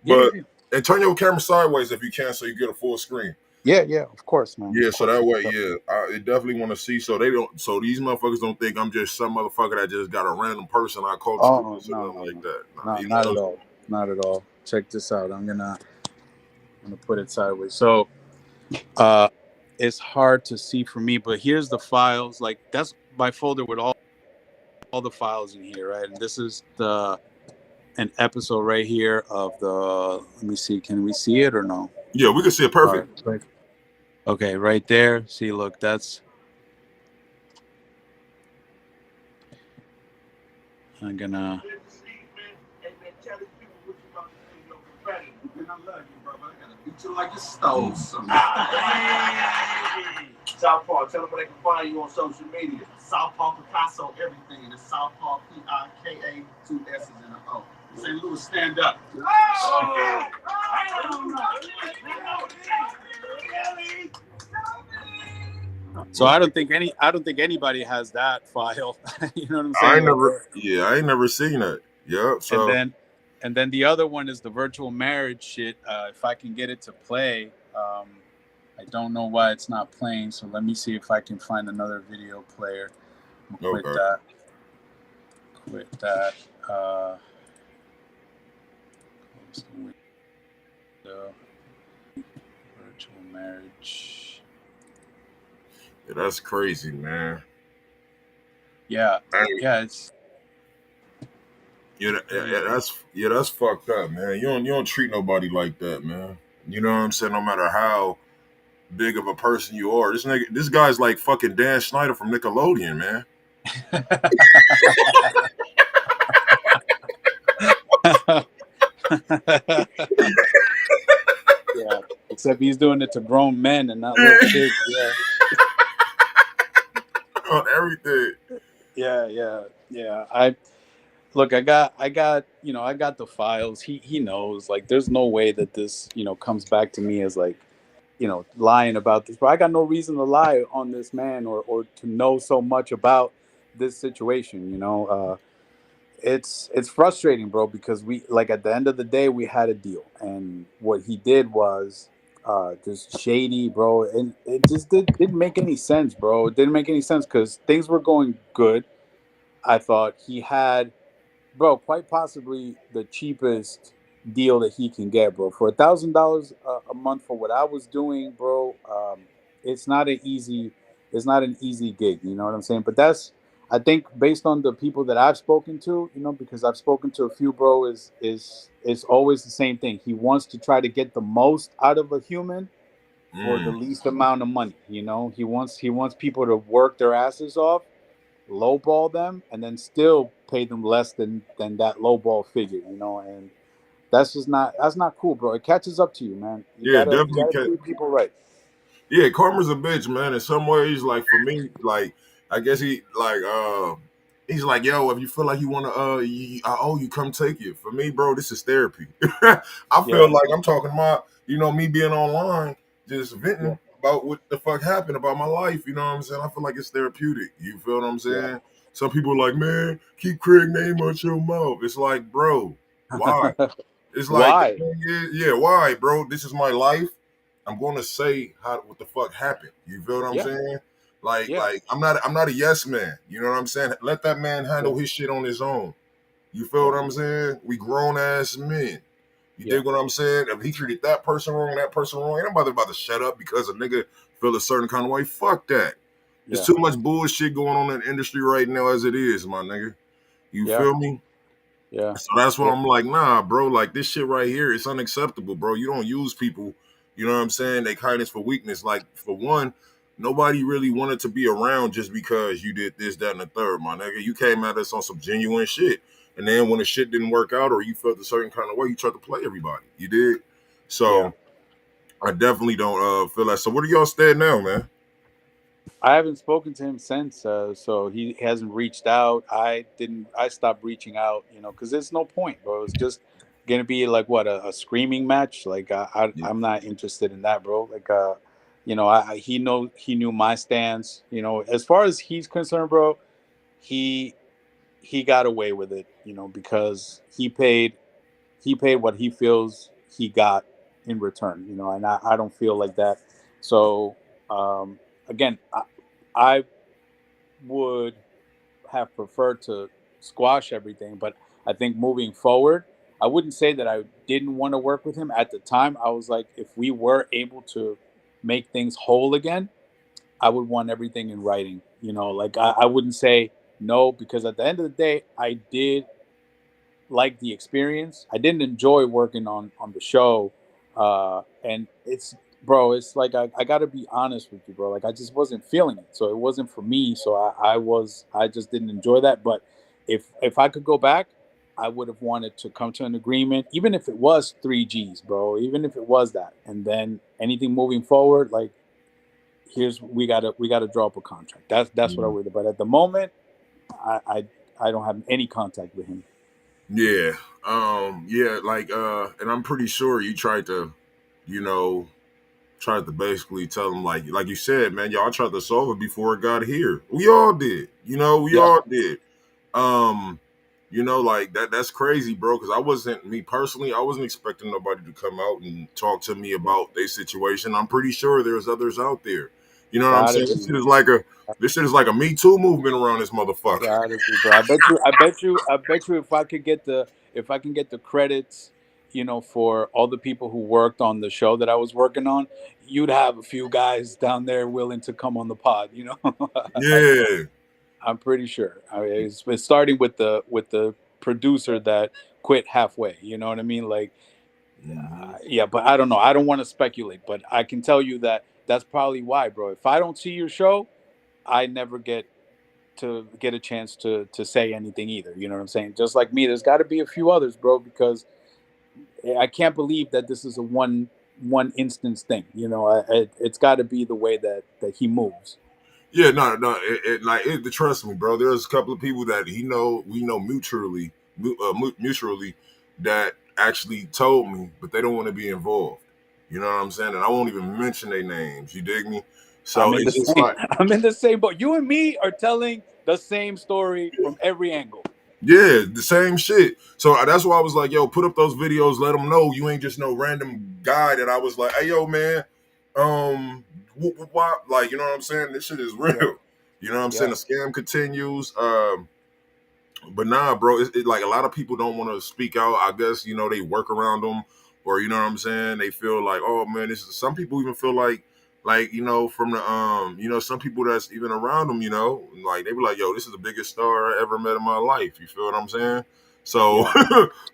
[SPEAKER 6] But and turn your camera sideways if you can, so you get a full screen.
[SPEAKER 7] Yeah, of course, man.
[SPEAKER 6] Yeah,
[SPEAKER 7] Of
[SPEAKER 6] so
[SPEAKER 7] course.
[SPEAKER 6] that way, I definitely want to see, so they don't, so these motherfuckers don't think I'm just some motherfucker that just got a random person I coach to or nothing like that. Nah,
[SPEAKER 7] Not at all. Not at all. Check this out. I'm gonna put it sideways. So, it's hard to see for me, but here's the files. Like that's my folder with all the files in here, right? And this is an episode right here of the. Let me see. Can we see it or no?
[SPEAKER 6] Yeah, we can see it perfect.
[SPEAKER 7] Right. Okay, right there. See, look, that's. I'm gonna.
[SPEAKER 8] Like you stole something. Southpaw, tell them where they can find you on social media. Southpaw Picasso, everything. It's Southpaw Pika, 2 S's and an O. St. Louis, stand up.
[SPEAKER 7] So I don't think anybody has that file. You know what I'm saying?
[SPEAKER 6] I ain't never seen that. Yep. So
[SPEAKER 7] and then the other one is the virtual marriage shit. If I can get it to play, I don't know why it's not playing. So let me see if I can find another video player. Quit that. Close the window. Virtual marriage.
[SPEAKER 6] Yeah, that's crazy, man.
[SPEAKER 7] Yeah, it's.
[SPEAKER 6] That's fucked up, man. You don't treat nobody like that, man. You know what I'm saying? No matter how big of a person you are, this guy's like fucking Dan Schneider from Nickelodeon, man.
[SPEAKER 7] Yeah, except he's doing it to grown men and not little kids. Yeah.
[SPEAKER 6] On everything.
[SPEAKER 7] Yeah. I got the files. He knows, like, there's no way that this, comes back to me as like, lying about this. But I got no reason to lie on this man or to know so much about this situation. It's frustrating, bro, because we, like, at the end of the day, we had a deal, and what he did was just shady, bro, and it just didn't make any sense, bro. It didn't make any sense because things were going good. I thought he had, bro, quite possibly the cheapest deal that he can get, bro, for $1,000 a month for what I was doing, bro. It's not an easy gig, you know what I'm saying? But that's, I think, based on the people that I've spoken to, because I've spoken to a few, bro, is always the same thing. He wants to try to get the most out of a human for the least amount of money. He wants people to work their asses off, lowball them, and then still pay them less than that lowball figure, and that's not cool, bro. It catches up to you, man. You gotta treat people right.
[SPEAKER 6] Yeah, karma's a bitch, man. In some ways, like, for me, like, I guess he's like, yo, if you feel like you want to, I owe you, come take it. For me, bro, this is therapy. I feel like I'm talking about, me being online, just venting about what the fuck happened about my life. You know what I'm saying? I feel like it's therapeutic. You feel what I'm saying? Yeah. Some people are like, man, keep Kraig name out your mouth. It's like, bro, why? It's like,
[SPEAKER 7] why?
[SPEAKER 6] Why, bro? This is my life. I'm going to say what the fuck happened. You feel what I'm saying? Like I'm not a yes man. You know what I'm saying? Let that man handle his shit on his own. You feel what I'm saying? We grown ass men. You dig what I'm saying? If he treated that person wrong, ain't nobody about to shut up because a nigga feel a certain kind of way. Fuck that. There's too much bullshit going on in the industry right now as it is, my nigga. You feel me?
[SPEAKER 7] Yeah.
[SPEAKER 6] So that's why I'm like, nah, bro, like, this shit right here, it's unacceptable, bro. You don't use people, you know what I'm saying, they kindness for weakness. Like, for one, nobody really wanted to be around just because you did this, that, and the third, my nigga. You came at us on some genuine shit. And then when the shit didn't work out or you felt a certain kind of way, you tried to play everybody. You did? So I definitely don't feel that. So what are y'all staying now, man?
[SPEAKER 7] I haven't spoken to him since, so he hasn't reached out. I stopped reaching out, because there's no point, bro. It's just gonna be like a screaming match. Like I'm not interested in that, bro. Like he knew my stance. As far as he's concerned, bro, he got away with it, because he paid he paid what he feels he got in return, you know, and I don't feel like that. So again, I would have preferred to squash everything, but I think moving forward, I wouldn't say that I didn't want to work with him at the time. I was like, if we were able to make things whole again, I would want everything in writing. You know, like I wouldn't say no, because at the end of the day, I did like the experience. I didn't enjoy working on the show, and it's bro. It's like I got to be honest with you, bro. Like I just wasn't feeling it, so it wasn't for me. So I just didn't enjoy that. But if I could go back, I would have wanted to come to an agreement, even if it was 3 Gs, bro. Even if it was that, and then anything moving forward, like here's we gotta draw up a contract. That's what I would. But at the moment, I don't have any contact with him.
[SPEAKER 6] Yeah. Yeah, like and I'm pretty sure you tried to, you know, tried to basically tell them like you said, man, y'all tried to solve it before it got here. We all did. You know, we
[SPEAKER 7] Yeah.
[SPEAKER 6] all did. Um, you know, like that's crazy, bro, because I wasn't me personally, I wasn't expecting nobody to come out and talk to me about their situation. I'm pretty sure there's others out there. You know what I'm
[SPEAKER 7] Gotta
[SPEAKER 6] saying?
[SPEAKER 7] be.
[SPEAKER 6] This shit is like a Me Too movement around this motherfucker.
[SPEAKER 7] Gotta be, bro. I bet you if I can get the credits, you know, for all the people who worked on the show that I was working on, you'd have a few guys down there willing to come on the pod, you know.
[SPEAKER 6] Yeah.
[SPEAKER 7] I'm pretty sure. I mean, it's starting with the producer that quit halfway, you know what I mean? Like yeah, but I don't know. I don't want to speculate, but I can tell you that that's probably why, bro. If I don't see your show, I never get a chance to say anything either. You know what I'm saying? Just like me, there's got to be a few others, bro, because I can't believe that this is a one instance thing. You know, it's got to be the way that he moves.
[SPEAKER 6] Yeah, no, trust me, bro. There's a couple of people that we know mutually, that actually told me, but they don't want to be involved. You know what I'm saying? And I won't even mention their names. You dig me? So it's just like,
[SPEAKER 7] I'm in the same boat. You and me are telling the same story from every angle.
[SPEAKER 6] yeah, the same shit. So that's why I was like, yo, put up those videos, let them know you ain't just no random guy that I was like, hey, yo, man, why? Like, you know what I'm saying? This shit is real.
[SPEAKER 7] Yeah.
[SPEAKER 6] You know what I'm saying? The scam continues. But nah, bro, like a lot of people don't want to speak out. I guess, you know, they work around them, or you know what I'm saying? They feel like, oh man, this is, some people even feel like, you know, from the you know, some people that's even around them, you know, like they be like, yo, this is the biggest star I ever met in my life. You feel what I'm saying? So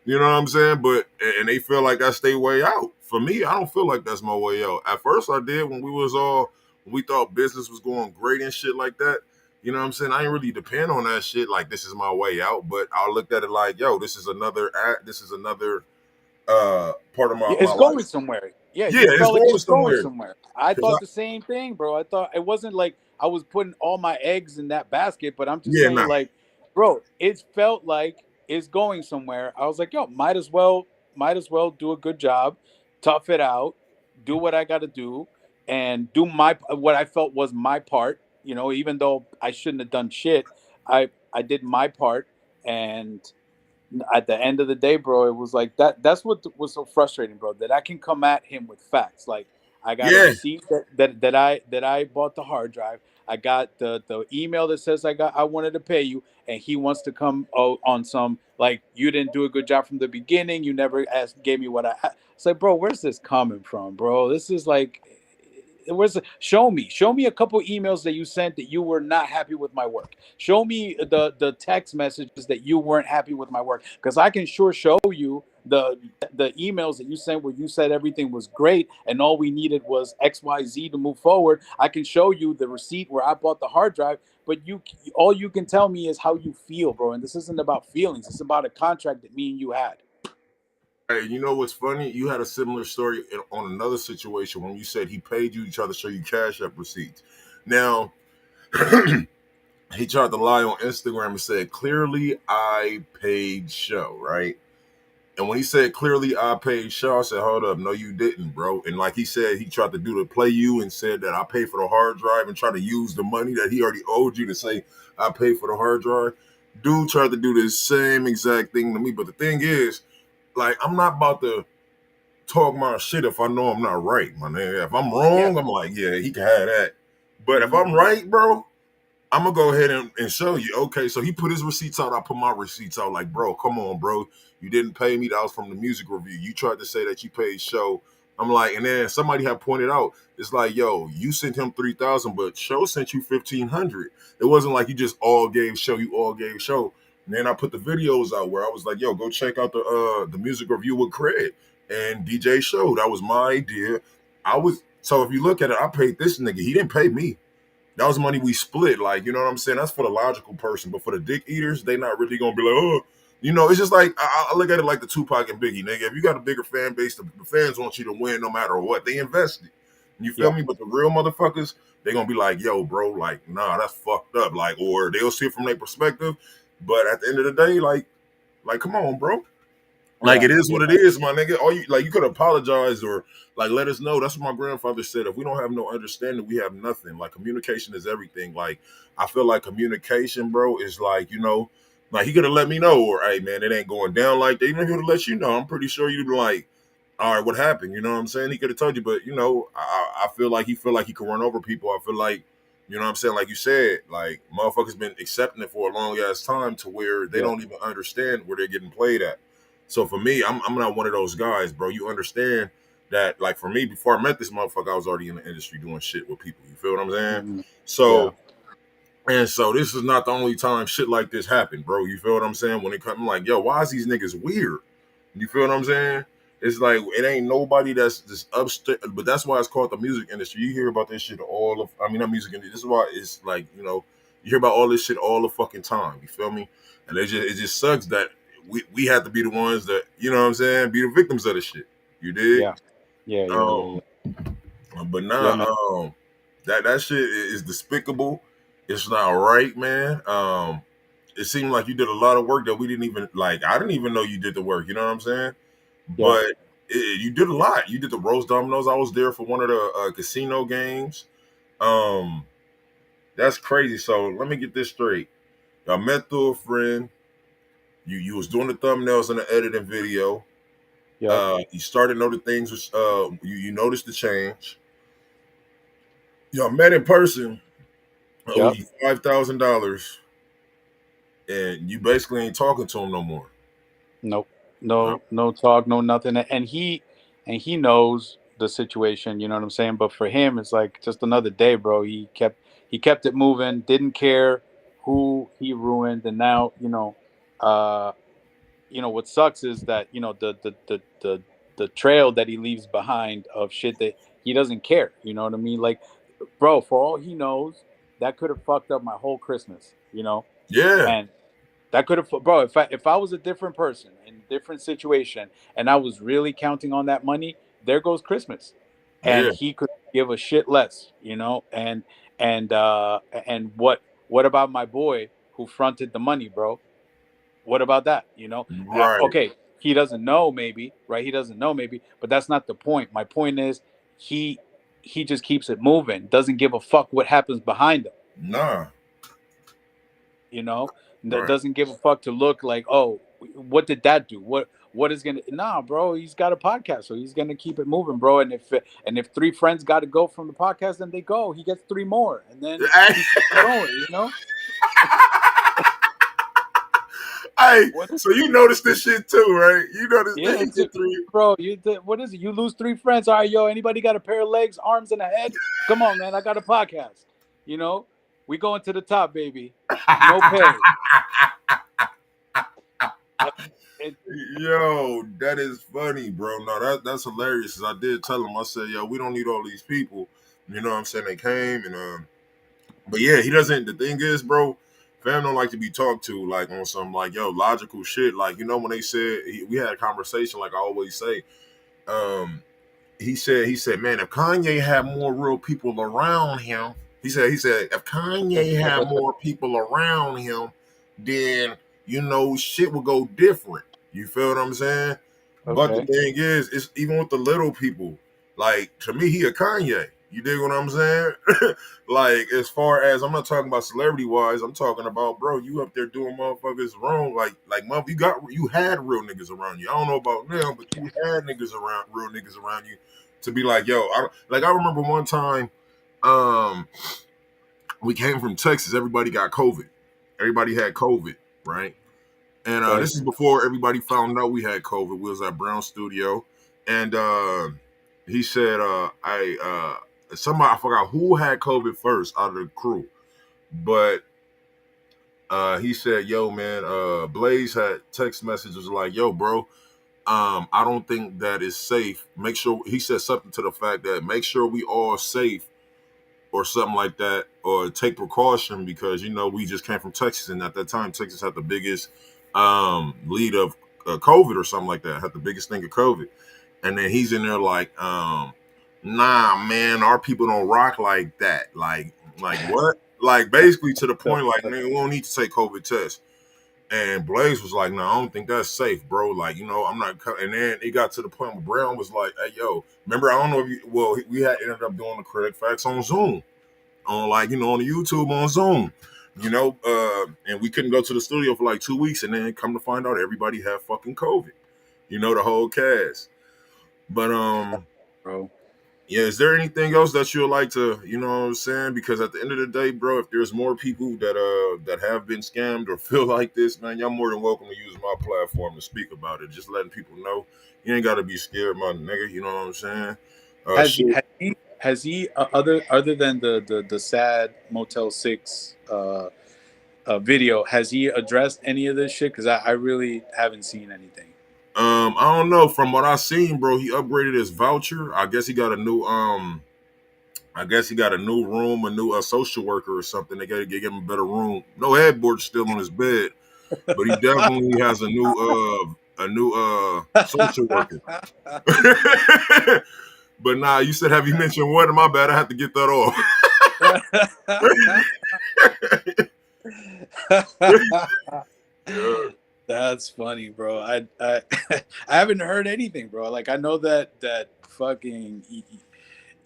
[SPEAKER 6] you know what I'm saying? But and they feel like that's their way out. For me, I don't feel like that's my way out. At first I did when we thought business was going great and shit like that. You know what I'm saying? I ain't really depend on that shit like this is my way out, but I looked at it like, yo, this is another part of my
[SPEAKER 7] It's going
[SPEAKER 6] life.
[SPEAKER 7] somewhere. Yeah,
[SPEAKER 6] Yeah,
[SPEAKER 7] you
[SPEAKER 6] it's
[SPEAKER 7] felt like
[SPEAKER 6] going
[SPEAKER 7] it's going
[SPEAKER 6] somewhere.
[SPEAKER 7] somewhere. I
[SPEAKER 6] 'Cause
[SPEAKER 7] thought the same thing, bro. I thought it wasn't like I was putting all my eggs in that basket, but I'm just
[SPEAKER 6] yeah,
[SPEAKER 7] saying,
[SPEAKER 6] nah.
[SPEAKER 7] like, bro, it felt like it's going somewhere. I was like, yo, might as well do a good job, tough it out, do what I got to do, and do my what I felt was my part. You know, even though I shouldn't have done shit, I did my part, and at the end of the day, bro, it was like that's what was so frustrating, bro, that I can come at him with facts. Like I got a
[SPEAKER 6] Yeah.
[SPEAKER 7] receipt that I bought the hard drive. I got the email that says I wanted to pay you, and he wants to come on some like you didn't do a good job from the beginning. You never gave me what I it's like, bro, where's this coming from, bro? This is like show me a couple emails that you sent that you were not happy with my work. Show me the text messages that you weren't happy with my work, because I can sure show you the emails that you sent where you said everything was great and all we needed was XYZ to move forward. I can show you the receipt where I bought the hard drive, but all you can tell me is how you feel, bro, and this isn't about feelings. It's about a contract that me and you had.
[SPEAKER 6] Hey, you know what's funny? You had a similar story on another situation when you said he paid you, he tried to show you cash app receipts. Now, he tried to lie on Instagram and said, clearly I paid show, right? And when he said clearly I paid Shaw, I said, hold up, no, you didn't, bro. And like he said, he tried to do to play you and said that I paid for the hard drive and try to use the money that he already owed you to say I paid for the hard drive. Dude tried to do the same exact thing to me. But the thing is, like I'm not about to talk my shit if I know I'm not right, my nigga. If I'm wrong, I'm like, yeah, he can have that. But if I'm right, bro, I'm gonna go ahead and show you. Okay, so he put his receipts out. I put my receipts out. Like, bro, come on, bro. You didn't pay me. That was from the music review. You tried to say that you paid Show. I'm like, and then somebody had pointed out, it's like, yo, you sent him 3,000, but Show sent you 1,500. It wasn't like you just all gave Show. You all gave Show. And then I put the videos out where I was like, yo, go check out the music review with Kraig and DJ Show. That was my idea. So if you look at it, I paid this nigga. He didn't pay me. That was money we split. Like, you know what I'm saying? That's for the logical person. But for the dick eaters, they not really going to be like, oh. You know, it's just like, I look at it like the Tupac and Biggie, nigga. If you got a bigger fan base, the fans want you to win no matter what. They invested. You feel me? But the real motherfuckers, they going to be like, yo, bro, like, nah, that's fucked up. Like, or they'll see it from their perspective. But at the end of the day, like come on, bro. Like, it is what it is, my nigga. All you could apologize or like let us know. That's what my grandfather said. If we don't have no understanding, we have nothing. Like, communication is everything. Like, I feel like communication, bro, is like, you know, like he could have let me know, or hey man, it ain't going down like that. Even if he would have let you know, I'm pretty sure you'd be like, all right, what happened? You know what I'm saying? He could have told you, but you know, I feel like he could run over people. I feel like, you know what I'm saying? Like you said, like motherfuckers been accepting it for a long ass time to where they don't even understand where they're getting played at. So for me, I'm not one of those guys, bro. You understand that, like for me, before I met this motherfucker, I was already in the industry doing shit with people. You feel what I'm saying? So, and so this is not the only time shit like this happened, bro. You feel what I'm saying? When it comes, I'm like, yo, why is these niggas weird? You feel what I'm saying? It's like, it ain't nobody that's just upstairs, but that's why it's called the music industry. You hear about this shit not music industry. This is why it's like, you know, you hear about all this shit all the fucking time. You feel me? And it just sucks that we have to be the ones that, you know what I'm saying, be the victims of the shit. You dig?
[SPEAKER 7] Yeah.
[SPEAKER 6] But that shit is despicable. It's not right, man. It seemed like you did a lot of work that we didn't even like. I didn't even know you did the work. You know what I'm saying? But you did a lot. You did the roast dominoes. I was there for one of the casino games. That's crazy. So let me get this straight. I met through a friend. You was doing the thumbnails and the editing video. You started to know the things which you noticed the change. Y'all met in person. You $5,000, and you basically ain't talking to him no more.
[SPEAKER 7] Nope. No talk, no nothing. And he knows the situation, you know what I'm saying? But for him, it's like just another day, bro. He kept it moving, didn't care who he ruined, and now, what sucks is that, the trail that he leaves behind of shit that he doesn't care. You know what I mean? Like, bro, for all he knows, that could have fucked up my whole Christmas,
[SPEAKER 6] Yeah.
[SPEAKER 7] And that could have, bro, if I was a different person in a different situation and I was really counting on that money, there goes Christmas. And he could give a shit less, and what about my boy who fronted the money, bro? What about that?
[SPEAKER 6] Right.
[SPEAKER 7] Okay, he doesn't know, maybe, right? He doesn't know, maybe, but that's not the point. My point is, he just keeps it moving. Doesn't give a fuck what happens behind him.
[SPEAKER 6] Nah.
[SPEAKER 7] That doesn't give a fuck to look like, oh, what did that do? What is gonna? Nah, bro. He's got a podcast, so he's gonna keep it moving, bro. And if 3 friends got to go from the podcast, then they go. He gets 3 more, and then he keeps going.
[SPEAKER 6] Hey, so you noticed this shit too, right? You noticed this 3,
[SPEAKER 7] bro. What is it? You lose 3 friends. All right, yo. Anybody got a pair of legs, arms, and a head? Come on, man. I got a podcast. We going to the top, baby. No pay.
[SPEAKER 6] Yo, that is funny, bro. No, that's hilarious. I did tell him. I said, yo, we don't need all these people. You know what I'm saying? They came and but yeah, he doesn't. The thing is, bro, fam don't like to be talked to like on some like, yo, logical shit. Like, when they said we had a conversation, like I always say, he said, man, if Kanye had more real people around him, he said, if Kanye had more people around him, then shit would go different. You feel what I'm saying? Okay. But the thing is, it's even with the little people. Like, to me, he a Kanye. You dig what I'm saying? Like, as far as, I'm not talking about celebrity wise, I'm talking about, bro, you up there doing motherfuckers wrong. Like, mother, you had real niggas around you. I don't know about now, but you had real niggas around you to be like, yo, I remember one time, we came from Texas. Everybody got COVID. Everybody had COVID, right? And
[SPEAKER 7] Right.
[SPEAKER 6] this is before everybody found out we had COVID. We was at Brown Studio, and he said, somebody, I forgot who had COVID first out of the crew, but he said, "Yo, man, Blaze had text messages like, yo, bro, I don't think that is safe. Make sure," he said something to the fact that make sure we all safe or something like that, or take precaution because, you know, we just came from Texas, and at that time Texas had the biggest lead of COVID or something like that, had the biggest thing of COVID. And then he's in there like, nah, man, our people don't rock like that. Like what? Like, basically to the point, like, man, we don't need to take COVID tests. And Blaze was like, no, I don't think that's safe, bro. Like, you know, I'm not. And then it got to the point where Brown was like, hey, yo, remember, I don't know if you, well, we had ended up doing the KRAIGFACTS on Zoom, on, like, you know, on the YouTube on Zoom, you know, and we couldn't go to the studio for like 2 weeks, and then come to find out everybody had fucking COVID, you know, the whole cast. But
[SPEAKER 7] Bro.
[SPEAKER 6] yeah, is there anything else that you'd like to, you know what I'm saying? Because at the end of the day, bro, if there's more people that have been scammed or feel like this, man, y'all more than welcome to use my platform to speak about it. Just letting people know you ain't got to be scared, my nigga. You know what I'm saying?
[SPEAKER 7] Has he other than the sad Motel 6 video, has he addressed any of this shit? Because I really haven't seen anything.
[SPEAKER 6] I don't know. From what I seen, bro, he upgraded his voucher. I guess he got a new room, a new social worker or something. They gotta give him a better room. No headboard still on his bed, but he definitely has a new social worker. But nah, you said, have you mentioned what? My bad, I have to get that off. Yeah.
[SPEAKER 7] That's funny, bro. I I haven't heard anything, bro. Like, I know that fucking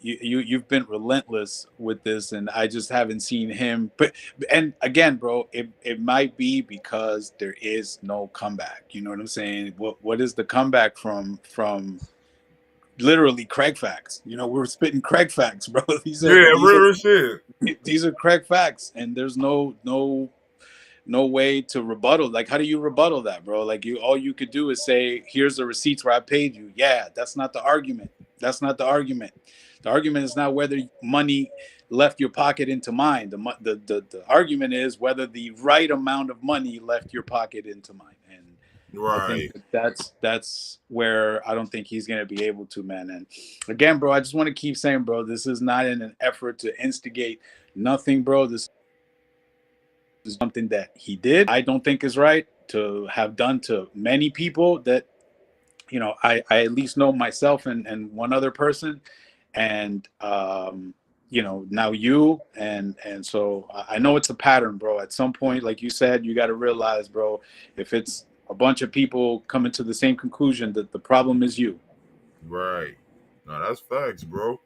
[SPEAKER 7] you've been relentless with this, and I just haven't seen him. But, and again, bro, it might be because there is no comeback. You know what I'm saying? What is the comeback from literally KRAIGFACTS? You know, we're spitting KRAIGFACTS, bro. These are
[SPEAKER 6] real shit.
[SPEAKER 7] These are KRAIGFACTS, and there's no way to rebuttal. Like, how do you rebuttal that, bro? Like, all you could do is say, here's the receipts where I paid you. Yeah, that's not the argument. That's not the argument. The argument is not whether money left your pocket into mine. The argument is whether the right amount of money left your pocket into mine. And
[SPEAKER 6] right.
[SPEAKER 7] I think that's where I don't think he's going to be able to, man. And again, bro, I just want to keep saying, bro, this is not in an effort to instigate nothing, bro. This is something that he did, I don't think is right to have done to many people that, you know, I at least know myself and one other person, and you know, now you, and so I know it's a pattern, bro. At some point, like you said, you got to realize, bro, if it's a bunch of people coming to the same conclusion, that the problem is you.
[SPEAKER 6] Right. No, that's facts, bro.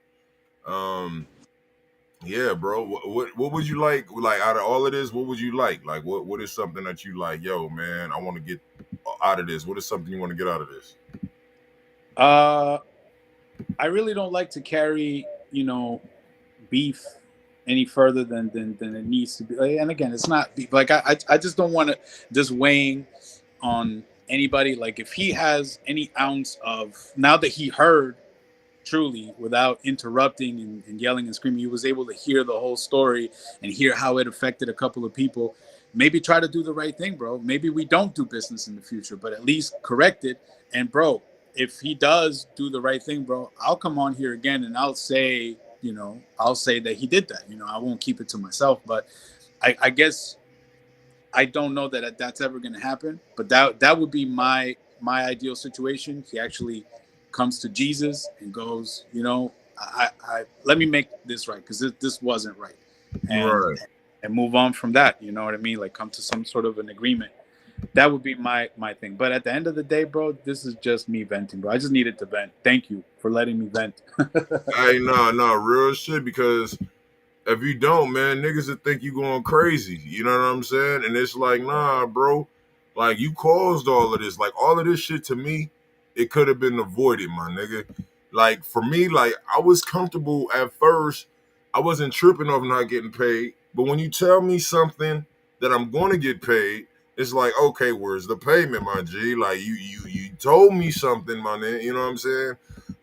[SPEAKER 6] Yeah, bro. What would you like out of all of this? What would you like? Like, what is something that you like? Yo, man, I want to get out of this. What is something you want to get out of this?
[SPEAKER 7] I really don't like to carry, you know, beef any further than it needs to be. And again, it's not like I just don't want to just weighing on anybody. Like, if he has any ounce of, now that he heard truly without interrupting and yelling and screaming, he was able to hear the whole story and hear how it affected a couple of people. Maybe try to do the right thing, bro. Maybe we don't do business in the future, but at least correct it. And bro, if he does do the right thing, bro, I'll come on here again and I'll say, you know, I'll say that he did that. You know, I won't keep it to myself, but I guess I don't know that that's ever going to happen, but that would be my ideal situation. He actually comes to Jesus and goes, you know, I let me make this right, because this wasn't right, and move on from that. You know what I mean? Like, come to some sort of an agreement. That would be my thing. But at the end of the day, bro, this is just me venting, bro. I just needed to vent. Thank you for letting me vent.
[SPEAKER 6] Hey, no, real shit. Because if you don't, man, niggas would think you going crazy. You know what I'm saying? And it's like, nah, bro. Like, you caused all of this. Like, all of this shit to me, it could have been avoided, my nigga. Like, for me, like, I was comfortable at first. I wasn't tripping off not getting paid. But when you tell me something that I'm going to get paid, it's like, okay, where's the payment, my G? Like, you told me something, my nigga. You know what I'm saying?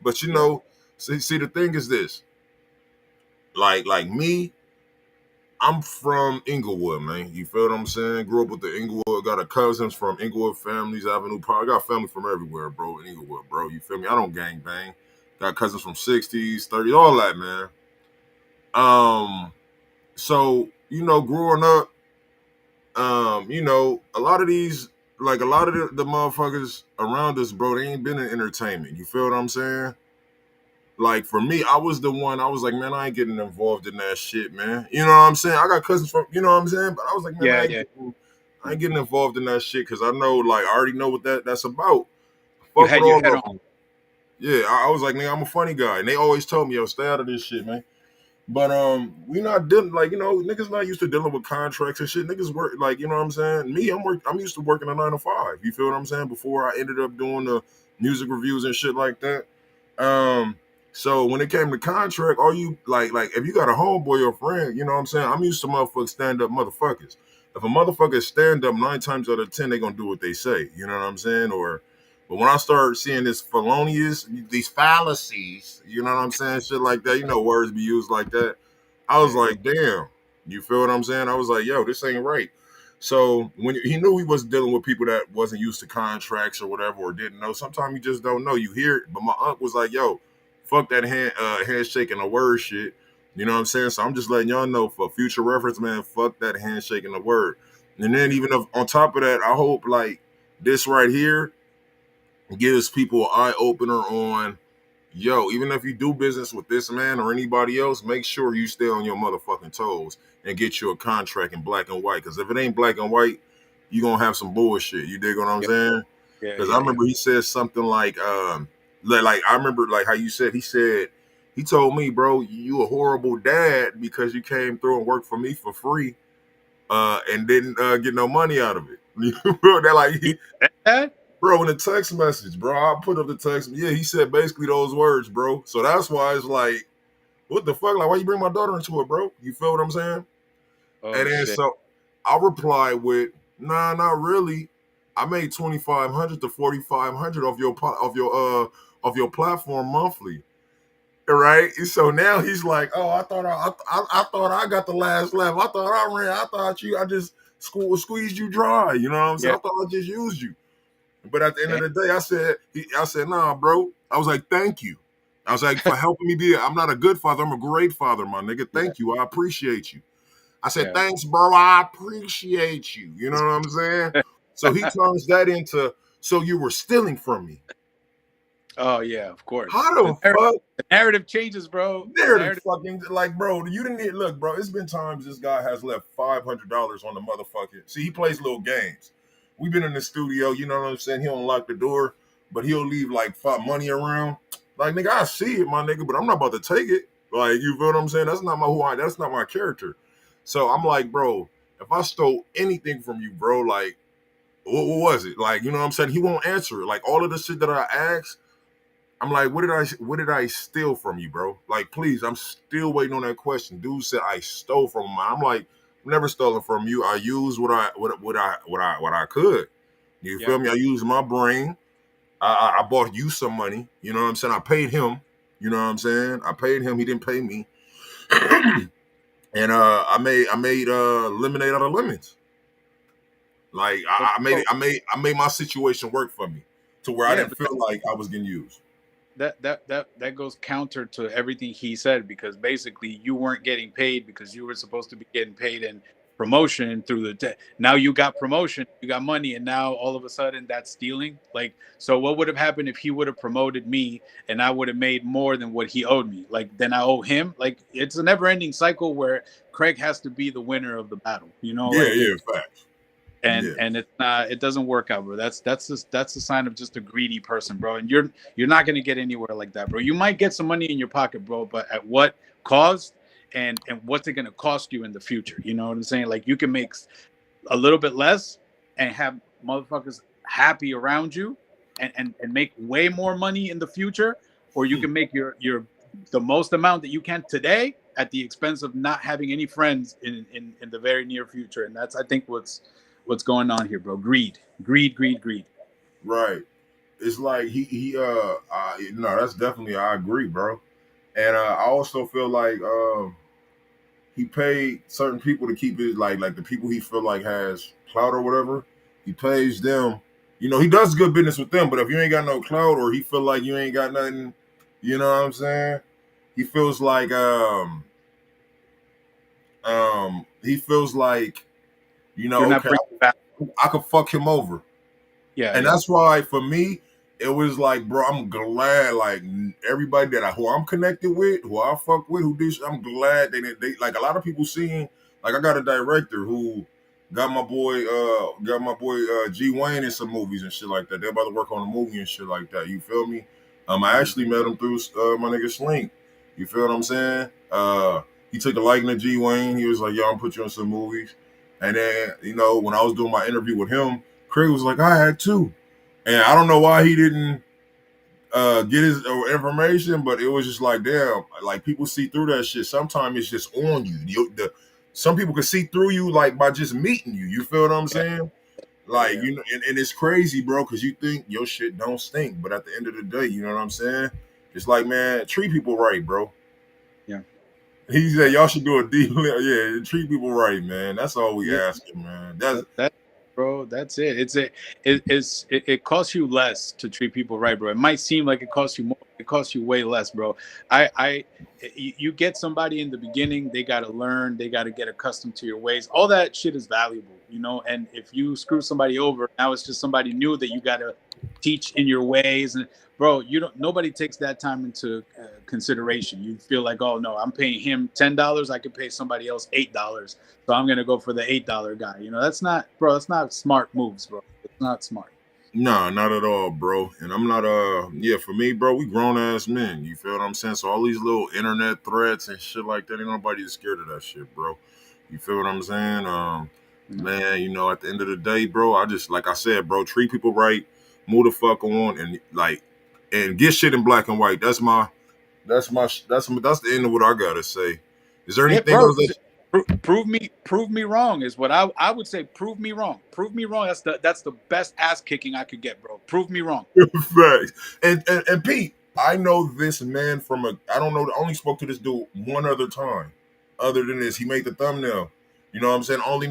[SPEAKER 6] But, you know, see, the thing is this. Like me, I'm from Inglewood, man. You feel what I'm saying? Grew up with the Inglewood. Got a cousins from Inglewood families, Avenue Park. I got family from everywhere, bro. In Inglewood, bro. You feel me? I don't gang bang. Got cousins from 60s, 30s, all that, man. So you know, growing up, you know, a lot of these, like a lot of the motherfuckers around us, bro, they ain't been in entertainment. You feel what I'm saying? Like for me, I was the one. I was like, man, I ain't getting involved in that shit, man. You know what I'm saying? I got cousins from, you know what I'm saying? But I was like, man,
[SPEAKER 7] Yeah,
[SPEAKER 6] I ain't getting involved in that shit because I know, like, I already know what that's about.
[SPEAKER 7] You
[SPEAKER 6] Fuck with
[SPEAKER 7] had your
[SPEAKER 6] all
[SPEAKER 7] head
[SPEAKER 6] of
[SPEAKER 7] on.
[SPEAKER 6] them. Yeah, I was like, nigga, I'm a funny guy, and they always told me, yo, stay out of this shit, man. But we not dealing, like, you know, niggas not used to dealing with contracts and shit. Niggas work, like, you know what I'm saying? Me, I'm used to working a 9 to 5. You feel what I'm saying? Before I ended up doing the music reviews and shit like that. So when it came to contract, all you like if you got a homeboy or a friend, you know what I'm saying? I'm used to motherfuckers stand up motherfuckers. If a motherfucker stand up 9 times out of 10, they gonna do what they say. You know what I'm saying? But when I start seeing this felonious, these fallacies, you know what I'm saying? Shit like that, you know, words be used like that. I was like, damn, you feel what I'm saying? I was like, yo, this ain't right. So when he knew he was dealing with people that wasn't used to contracts or whatever, or didn't know, sometimes you just don't know. You hear it, but my aunt was like, yo, fuck that handshake and the word shit. You know what I'm saying? So I'm just letting y'all know for future reference, man, fuck that handshake and the word. And then even if, on top of that, I hope like this right here gives people an eye opener on, yo, even if you do business with this man or anybody else, make sure you stay on your motherfucking toes and get you a contract in black and white. Because if it ain't black and white, you going to have some bullshit. You dig what I'm saying? Because I remember he said something like I remember like how you said, he told me, bro, you a horrible dad because you came through and worked for me for free and didn't get no money out of it. They're like, bro, in the text message, bro, I put up the text. Yeah, he said basically those words, bro. So that's why it's like, what the fuck? Like, why you bring my daughter into it, bro? You feel what I'm saying?
[SPEAKER 7] Oh,
[SPEAKER 6] and then
[SPEAKER 7] shit.
[SPEAKER 6] so I replied with, nah, not really. I made 2,500 to 4,500 of your platform monthly. Right? So now he's like, oh, I thought I got the last laugh. I thought I just squeezed you dry. You know what I'm saying? I thought I just used you. But at the end of the day, I said, nah, bro. I was like, thank you. I was like, for helping me be, I'm not a good father. I'm a great father, my nigga. Thank you. I appreciate you. I said, thanks, bro. I appreciate you. You know what I'm saying? So he turns that into, so you were stealing from me.
[SPEAKER 7] Oh, yeah, of course.
[SPEAKER 6] How the fuck?
[SPEAKER 7] The narrative changes, bro.
[SPEAKER 6] Narrative fucking, like, bro, you didn't need, look, bro, it's been times this guy has left $500 on the motherfucker. See, he plays little games. We've been in the studio, you know what I'm saying? He'll unlock the door, but he'll leave like money around. Like, nigga, I see it, my nigga, but I'm not about to take it. Like, you feel what I'm saying? That's not that's not my character. So I'm like, bro, if I stole anything from you, bro, like, what was it? Like, you know what I'm saying? He won't answer it. Like, all of the shit that I asked, I'm like, what did I steal from you, bro? Like, please, I'm still waiting on that question. Dude said I stole from him. I'm like, never stolen from you. I used what I could. You feel me? I used my brain. I bought you some money. You know what I'm saying? I paid him. You know what I'm saying? I paid him. He didn't pay me. And I made lemonade out of lemons. Like I made my situation work for me to where I didn't feel like I was getting used.
[SPEAKER 7] That goes counter to everything he said, because basically you weren't getting paid because you were supposed to be getting paid in promotion through now you got promotion, you got money, and now all of a sudden that's stealing. Like, so what would have happened if he would have promoted me and I would have made more than what he owed me? Like, then I owe him. Like, it's a never ending cycle where Kraig has to be the winner of the battle, you know?
[SPEAKER 6] Yeah, facts.
[SPEAKER 7] and
[SPEAKER 6] Yeah.
[SPEAKER 7] it doesn't work out, bro. That's a sign of just a greedy person, bro. And you're not gonna get anywhere like that, bro. You might get some money in your pocket, bro, but at what cost? And what's it gonna cost you in the future? You know what I'm saying? Like you can make a little bit less and have motherfuckers happy around you and make way more money in the future, or you can make your the most amount that you can today at the expense of not having any friends in the very near future. And that's, I think, what's going on here, bro. Greed.
[SPEAKER 6] Right. It's like no, that's definitely, I agree, bro. And I also feel like he paid certain people to keep it, like the people he feel like has clout or whatever. He pays them. You know, he does good business with them. But if you ain't got no clout, or he feel like you ain't got nothing, you know what I'm saying? He feels like he feels like, you
[SPEAKER 7] You're
[SPEAKER 6] know,
[SPEAKER 7] not
[SPEAKER 6] okay,
[SPEAKER 7] bringing back.
[SPEAKER 6] I could fuck him over.
[SPEAKER 7] Yeah,
[SPEAKER 6] And
[SPEAKER 7] yeah,
[SPEAKER 6] that's why for me, it was like, bro, I'm glad, like, everybody who I'm connected with, who I fuck with, I'm glad they like, a lot of people seeing, like, I got a director who got my boy G Wayne in some movies and shit like that. They're about to work on a movie and shit like that. You feel me? I actually met him through my nigga Slink. You feel what I'm saying? He took a liking to G Wayne. He was like, yo, I'm put you in some movies. And then, you know, when I was doing my interview with him, Kraig was like, I had two. And I don't know why he didn't get his information, but it was just like, damn, like, people see through that shit. Sometimes it's just on you. Some people can see through you, like, by just meeting you. You feel what I'm saying? Like,
[SPEAKER 7] yeah.
[SPEAKER 6] you know, and it's crazy, bro, because you think your shit don't stink. But at the end of the day, you know what I'm saying? It's like, man, treat people right, bro.
[SPEAKER 7] Yeah.
[SPEAKER 6] He said y'all should do a deal. Yeah, treat people right, man. That's all we
[SPEAKER 7] Yeah.
[SPEAKER 6] asking, man. That's
[SPEAKER 7] That, bro, that's it. It costs you less to treat people right, bro. It might seem like it costs you more. It costs you way less, bro. You get somebody in the beginning, they got to learn, they got to get accustomed to your ways. All that shit is valuable, you know. And if you screw somebody over, now it's just somebody new that you got to teach in your ways. And bro, nobody takes that time into consideration. You feel like, oh no, I'm paying him $10, I could pay somebody else $8, so I'm gonna go for the $8 guy. You know, that's not, bro. That's not smart moves, bro. It's not smart.
[SPEAKER 6] Nah, not at all, bro. And I'm not yeah, for me, bro, we grown ass men. You feel what I'm saying? So all these little internet threats and shit like that, ain't nobody scared of that shit, bro. You feel what I'm saying? Man, you know, at the end of the day, bro, I just, like I said, bro, treat people right, move the fuck on, and like, and get shit in black and white. That's the end of what I gotta say. Is there
[SPEAKER 7] Yeah,
[SPEAKER 6] anything
[SPEAKER 7] bro.
[SPEAKER 6] else that
[SPEAKER 7] Prove me wrong is what I would say. Prove me wrong. Prove me wrong. That's the best ass kicking I could get, bro. Prove me wrong.
[SPEAKER 6] facts? And Pete, I know this man from I don't know, I only spoke to this dude one other time. Other than this, he made the thumbnail. You know what I'm saying? I only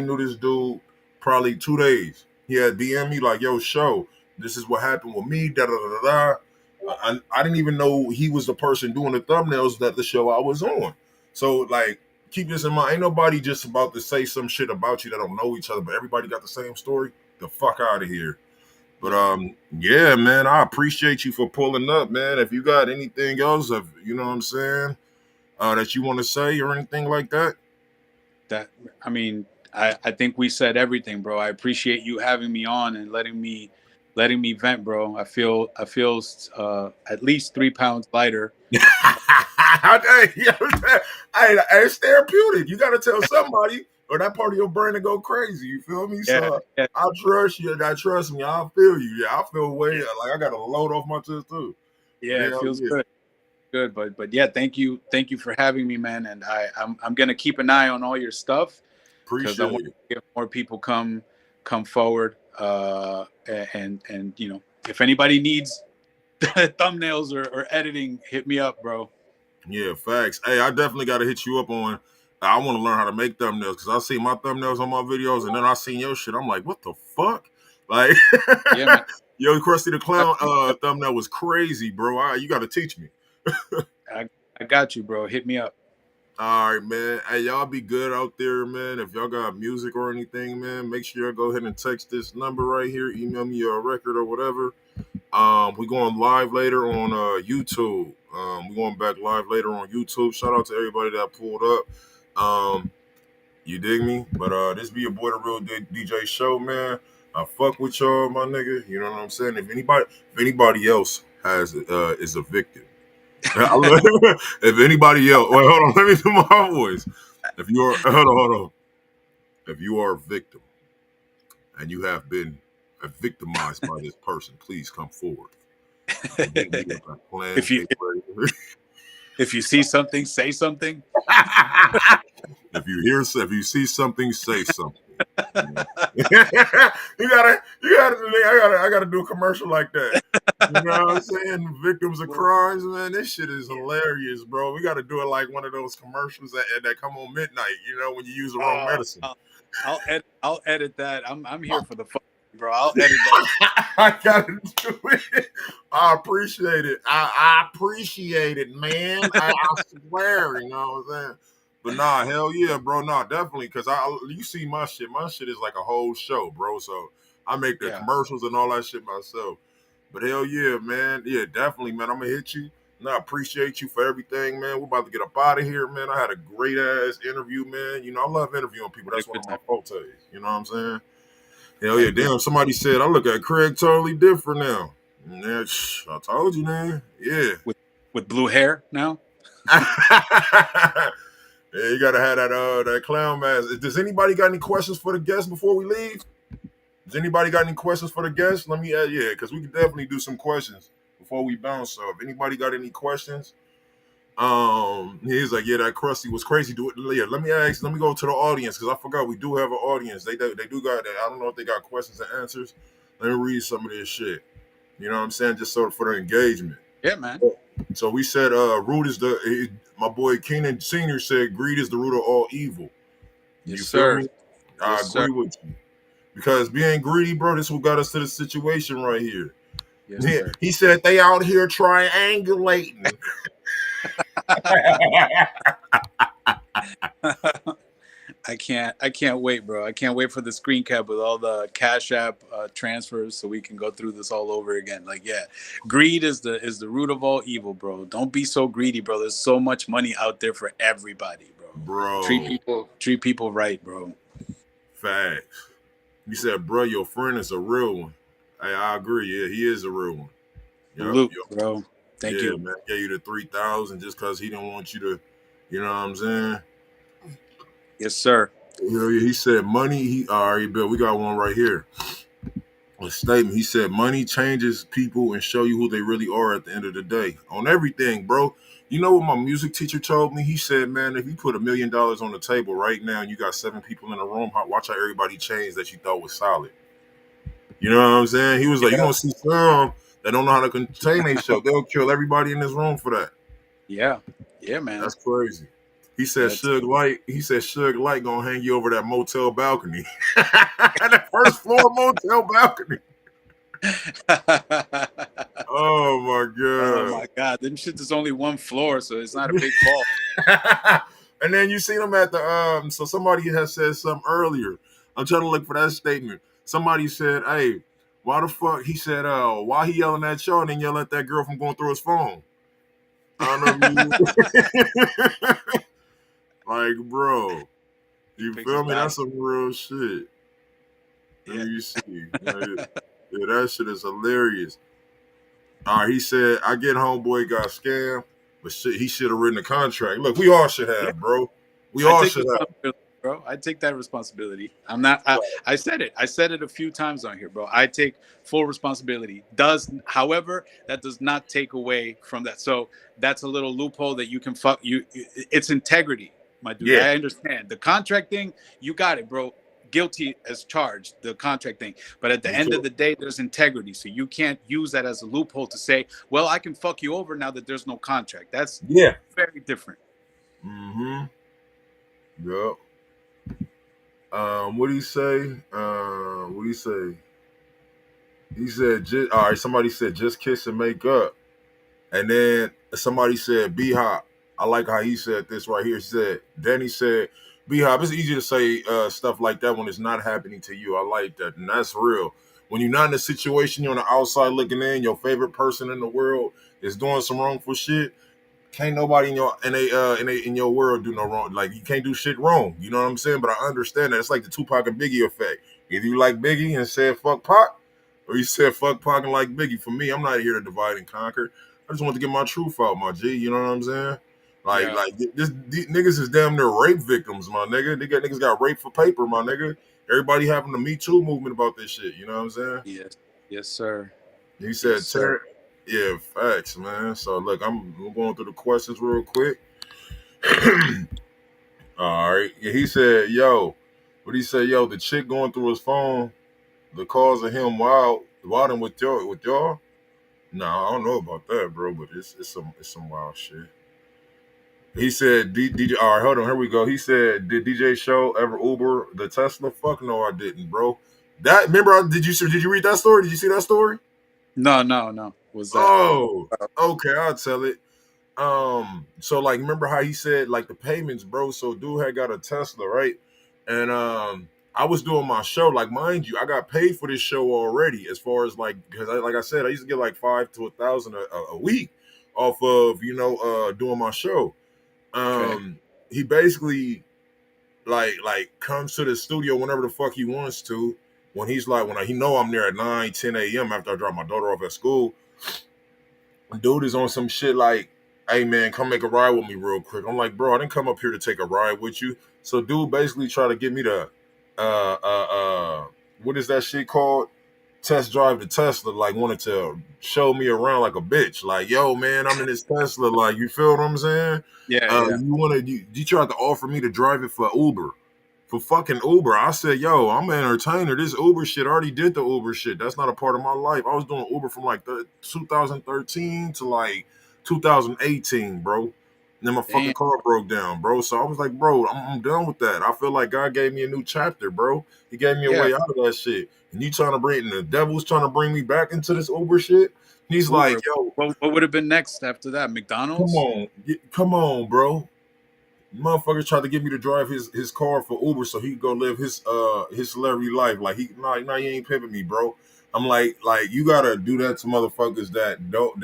[SPEAKER 6] knew this dude probably 2 days. He had DM me like, yo, show, this is what happened with me, da da da da. I didn't even know he was the person doing the thumbnails that the show I was on. So, like, keep this in mind. Ain't nobody just about to say some shit about you that don't know each other, but everybody got the same story. The fuck out of here. But yeah, man, I appreciate you for pulling up, man. If you got anything else, of, you know what I'm saying, that you want to say or anything like that.
[SPEAKER 7] That, I mean, I think we said everything, bro. I appreciate you having me on and letting me vent, bro. I feel at least 3 pounds lighter.
[SPEAKER 6] Hey, it's therapeutic. You got to tell somebody, or that part of your brain to go crazy. You feel me?
[SPEAKER 7] Yeah,
[SPEAKER 6] So
[SPEAKER 7] yeah,
[SPEAKER 6] I trust you. I trust me. I feel you. Yeah, I feel way like I got a load off my chest too. But
[SPEAKER 7] yeah. It
[SPEAKER 6] hell
[SPEAKER 7] feels
[SPEAKER 6] yeah,
[SPEAKER 7] good. But yeah, thank you for having me, man. And I'm gonna keep an eye on all your stuff because I
[SPEAKER 6] appreciate
[SPEAKER 7] want
[SPEAKER 6] it.
[SPEAKER 7] to get more people come forward. And you know, if anybody needs thumbnails or editing, hit me up, bro.
[SPEAKER 6] Yeah, facts. Hey, I definitely got to hit you up on. I want to learn how to make thumbnails because I see my thumbnails on my videos, and then I seen your shit. I'm like, what the fuck? Like,
[SPEAKER 7] Yeah, man.
[SPEAKER 6] yo, Krusty the Clown thumbnail was crazy, bro. You got to teach me.
[SPEAKER 7] I got you, bro. Hit me up.
[SPEAKER 6] All right, man. Hey, y'all be good out there, man. If y'all got music or anything, man, make sure y'all go ahead and text this number right here. Email me your record or whatever. We're going live later on YouTube. We're going back live later on YouTube. Shout out to everybody that pulled up. You dig me? But this be your boy, the real DJ Show, man. I fuck with y'all, my nigga. You know what I'm saying? If anybody else has is a victim, if anybody else, wait, hold on, let me do my voice. If you are, hold on. If you are a victim and you have been victimized by this person, please come forward.
[SPEAKER 7] if you if you see something, say something.
[SPEAKER 6] If you see something, say something. I gotta do a commercial like that. You know what I'm saying? Victims of crimes, man. This shit is hilarious, bro. We gotta do it like one of those commercials that come on midnight. You know, when you use the wrong medicine.
[SPEAKER 7] I'll edit that. I'm here for the fun, bro. I'll edit that.
[SPEAKER 6] I gotta do it. I appreciate it. I appreciate it, man. I swear, you know what I'm saying? But nah, hell yeah, bro. Nah, definitely. Cause you see my shit. My shit is like a whole show, bro. So I make the commercials and all that shit myself. But hell yeah, man. Yeah, definitely, man. I'm gonna hit you. And I appreciate you for everything, man. We're about to get up out of here, man. I had a great ass interview, man. You know, I love interviewing people. That's one of my fortes. You know what I'm saying? Hell yeah, damn. Somebody said I look at Kraig totally different now. Yeah, I told you, man. Yeah.
[SPEAKER 7] With blue hair now?
[SPEAKER 6] Yeah, you gotta have that clown mask. Does anybody got any questions for the guests before we leave? Does anybody got any questions for the guests? Let me yeah, because we can definitely do some questions before we bounce. So if anybody got any questions, he's like, yeah, that Krusty was crazy. Yeah, let me go to the audience because I forgot we do have an audience. They do got that. I don't know if they got questions and answers. Let me read some of this shit. You know what I'm saying? Just sort of for the engagement.
[SPEAKER 7] Yeah, man.
[SPEAKER 6] So we said root is my boy Keenan Sr. said greed is the root of all evil.
[SPEAKER 7] Yes, sir.
[SPEAKER 6] I agree with you. Because being greedy, bro, this is what got us to the situation right here. Yes, he said they out here triangulating.
[SPEAKER 7] I can't wait, bro. I can't wait for the screen cap with all the Cash App transfers so we can go through this all over again. Like, yeah, greed is the root of all evil, bro. Don't be so greedy, bro. There's so much money out there for everybody, bro. Treat people right, bro.
[SPEAKER 6] Facts. You said, bro, your friend is a real one. Hey, I agree. Yeah, he is a real one.
[SPEAKER 7] Luke, bro. Thank you.
[SPEAKER 6] Man, gave you the 3,000 just because he didn't want you to, you know what I'm saying?
[SPEAKER 7] Yes, sir.
[SPEAKER 6] He said money. All right, Bill, we got one right here. A statement. He said money changes people and show you who they really are at the end of the day. On everything, bro. You know what my music teacher told me? He said, man, if you put $1 million on the table right now and you got 7 people in the room, watch how everybody change that you thought was solid. You know what I'm saying? He was like, you gonna see some that don't know how to contain themselves. They'll kill everybody in this room for that.
[SPEAKER 7] Yeah. Yeah, man.
[SPEAKER 6] That's crazy. He said Suge Light gonna hang you over that motel balcony. That first floor motel balcony. Oh my god.
[SPEAKER 7] Oh my god. Them shit is only one floor, so it's not a big fall.
[SPEAKER 6] And then you see them at the so somebody has said something earlier. I'm trying to look for that statement. Somebody said, hey, why the fuck? He said, why he yelling at y'all and then yelling at that girl from going through his phone? I don't know. Like, bro, you feel me? That's some real shit. Let me see. Yeah, that shit is hilarious. All right, he said, I get homeboy got scammed, but shit, he should have written a contract. Look, we all should have, bro. We all should have.
[SPEAKER 7] Bro, I take that responsibility. I'm not. I said it. I said it a few times on here, bro. I take full responsibility. However, that does not take away from that. So that's a little loophole that you can fuck you. It's integrity, my dude. Yeah. I understand the contract thing. You got it, bro. Guilty as charged, the contract thing. But at the end of the day, there's integrity. So you can't use that as a loophole to say, well, I can fuck you over now that there's no contract. That's very different.
[SPEAKER 6] Mm-hmm. Yep. What did he say? He said, all right, somebody said just kiss and make up. And then somebody said B-Hop. I like how he said this right here. He said, Danny said, B-Hop, it's easy to say stuff like that when it's not happening to you. I like that. And that's real. When you're not in a situation, you're on the outside looking in, your favorite person in the world is doing some wrongful shit. can't nobody in your world do no wrong. Like you can't do shit wrong. You know what I'm saying? But I understand that it's like the Tupac and Biggie effect. Either you like Biggie and said fuck Pac, or you said fuck Pac and like Biggie. For me, I'm not here to divide and conquer. I just want to get my truth out, my G. You know what I'm saying? Like these niggas is damn near rape victims, my nigga. Niggas got raped for paper, my nigga. Everybody having the Me Too movement about this shit. You know what I'm saying?
[SPEAKER 7] Yes, sir.
[SPEAKER 6] You said
[SPEAKER 7] Yes, sir.
[SPEAKER 6] Yeah, facts, man. So look, I'm going through the questions real quick. All right. Yeah, he said, yo, what he said, yo, the chick going through his phone, the calls of him wilding with y'all. Nah, I don't know about that, bro, but it's some wild shit. He said, DJ. All right, hold on, here we go. He said, did DJ Show ever Uber the Tesla? Fuck no, I didn't, bro. That remember? Did you read that story? Did you see that story?
[SPEAKER 7] No. Was that?
[SPEAKER 6] Oh, okay, I'll tell it. So like, remember how he said like the payments, bro? So dude had got a Tesla, right? And I was doing my show, like mind you, I got paid for this show already. As far as like, because like I said, I used to get like 5 to 1,000 a week off of doing my show. He basically like comes to the studio whenever the fuck he wants to. When he know I'm there at 9-10 a.m. after I drop my daughter off at school. Dude is on some shit like, hey man, come make a ride with me real quick. I'm like, bro, I didn't come up here to take a ride with you. So dude basically try to get me to what is that shit called? Test drive the Tesla, like wanted to show me around like a bitch. Like, yo, man, I'm in this Tesla. Like, you feel what I'm saying?
[SPEAKER 7] Yeah.
[SPEAKER 6] You tried to offer me to drive it for Uber. For fucking Uber. I said, yo, I'm an entertainer. This Uber shit, I already did the Uber shit. That's not a part of my life. I was doing Uber from like 2013 to like 2018, bro. And then my fucking car broke down, bro. So I was like, bro, I'm done with that. I feel like God gave me a new chapter, bro. He gave me a way out of that shit. And the devil's trying to bring me back into this Uber shit. He's
[SPEAKER 7] Uber.
[SPEAKER 6] like, yo.
[SPEAKER 7] What would have been next after that? McDonald's?
[SPEAKER 6] Come on, bro. Motherfucker tried to get me to drive his car for Uber so he could go live his celebrity life. Like he ain't pimping me, bro. I'm like you gotta do that to motherfuckers that don't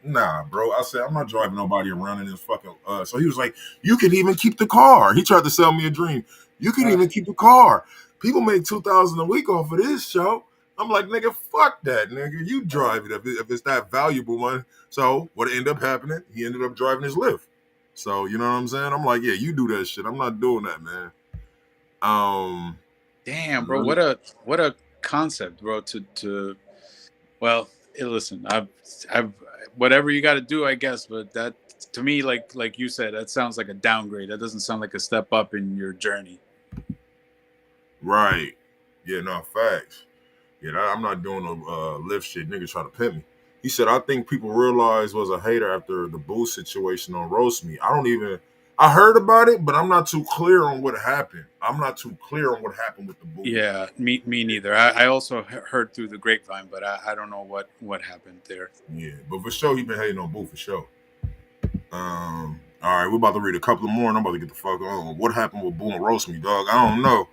[SPEAKER 6] nah, bro. I said I'm not driving nobody around in this fucking so he was like, you can even keep the car. He tried to sell me a dream. You can even keep the car. People make $2,000 a week off of this show. I'm like, nigga, fuck that, nigga. You drive it if it's that valuable one. So what ended up happening? He ended up driving his Lyft. So you know what I'm saying? I'm like, yeah, you do that shit. I'm not doing that, man.
[SPEAKER 7] Damn, bro, what a concept, bro. Well, listen, I've whatever you got to do, I guess. But that to me, like you said, that sounds like a downgrade. That doesn't sound like a step up in your journey.
[SPEAKER 6] Right. Yeah. No facts. Yeah, I'm not doing no lift shit. Niggas try to pimp me. He said, I think people realized was a hater after the Boo situation on Roast Me. I heard about it, but I'm not too clear on what happened. I'm not too clear on what happened with the Boo.
[SPEAKER 7] Yeah, me neither. I also heard through the grapevine, but I don't know what happened there.
[SPEAKER 6] Yeah, but for sure, he been hating on Boo for sure. All right, we're about to read a couple more, and I'm about to get the fuck on. What happened with Boo and Roast Me, dog? I don't know.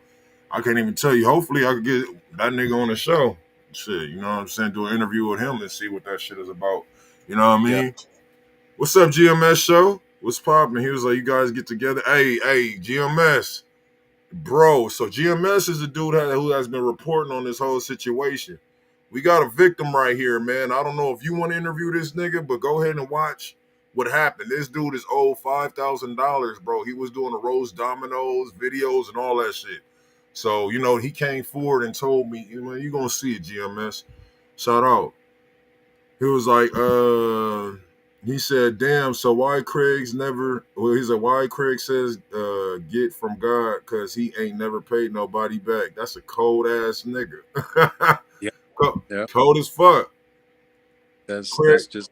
[SPEAKER 6] I can't even tell you. Hopefully, I could get that nigga on the show. Shit, you know what I'm saying? Do an interview with him and see what that shit is about. You know what I mean? Yeah. What's up, GMS show? What's poppin'? He was like, you guys get together. Hey, GMS. Bro, so GMS is a dude who has been reporting on this whole situation. We got a victim right here, man. I don't know if you want to interview this nigga, but go ahead and watch what happened. This dude is owed $5,000, bro. He was doing the roast dominoes, videos, and all that shit. So, you know, he came forward and told me, you know, you're going to see it, GMS. Shout out. He was like, he said, damn, so why Kraig says get from God because he ain't never paid nobody back. That's a cold ass nigga. Yeah. Cold as fuck.
[SPEAKER 7] That's just...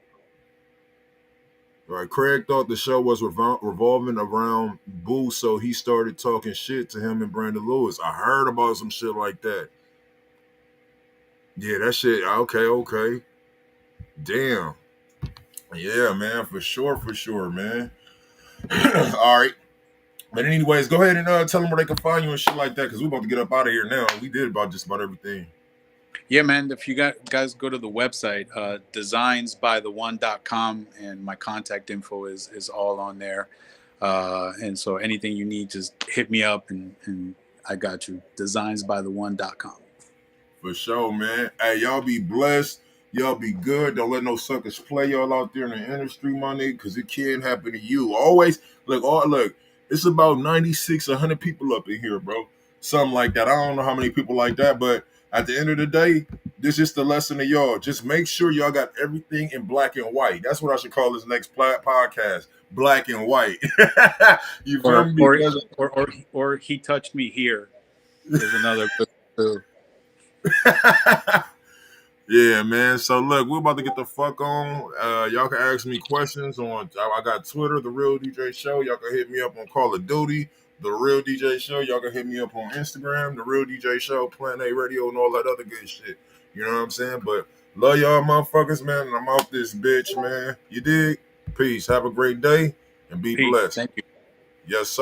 [SPEAKER 6] Right, Kraig thought the show was revolving around Boo, so he started talking shit to him and Brandon Lewis. I heard about some shit like that. Yeah, that shit. Okay. Damn. Yeah, man, for sure, man. All right. But anyways, go ahead and tell them where they can find you and shit like that, because we're about to get up out of here now. We did about just about everything.
[SPEAKER 7] Yeah, man. If you guys go to the website, designsbythedwann.com, and my contact info is all on there. And so anything you need, just hit me up, and I got you. Designsbythedwann.com.
[SPEAKER 6] For sure, man. Hey, y'all be blessed. Y'all be good. Don't let no suckers play y'all out there in the industry, my nigga, because it can happen to you. Always, look, it's about 96, 100 people up in here, bro. Something like that. I don't know how many people like that, but at the end of the day, this is the lesson to y'all. Just make sure y'all got everything in black and white. That's what I should call this next podcast. Black and white. You feel me?
[SPEAKER 7] Or he touched me here. There's another too.
[SPEAKER 6] Yeah, man. So look, we're about to get the fuck on. Y'all can ask me questions on. I got Twitter, The Real DJ Show. Y'all can hit me up on Call of Duty, The Real DJ Show. Y'all can hit me up on Instagram, The Real DJ Show, Plan A Radio, and all that other good shit. You know what I'm saying? But love y'all, motherfuckers, man. And I'm out this bitch, man. You dig? Peace. Have a great day and be
[SPEAKER 7] Peace.
[SPEAKER 6] blessed.
[SPEAKER 7] Thank you.
[SPEAKER 6] Yes, sir.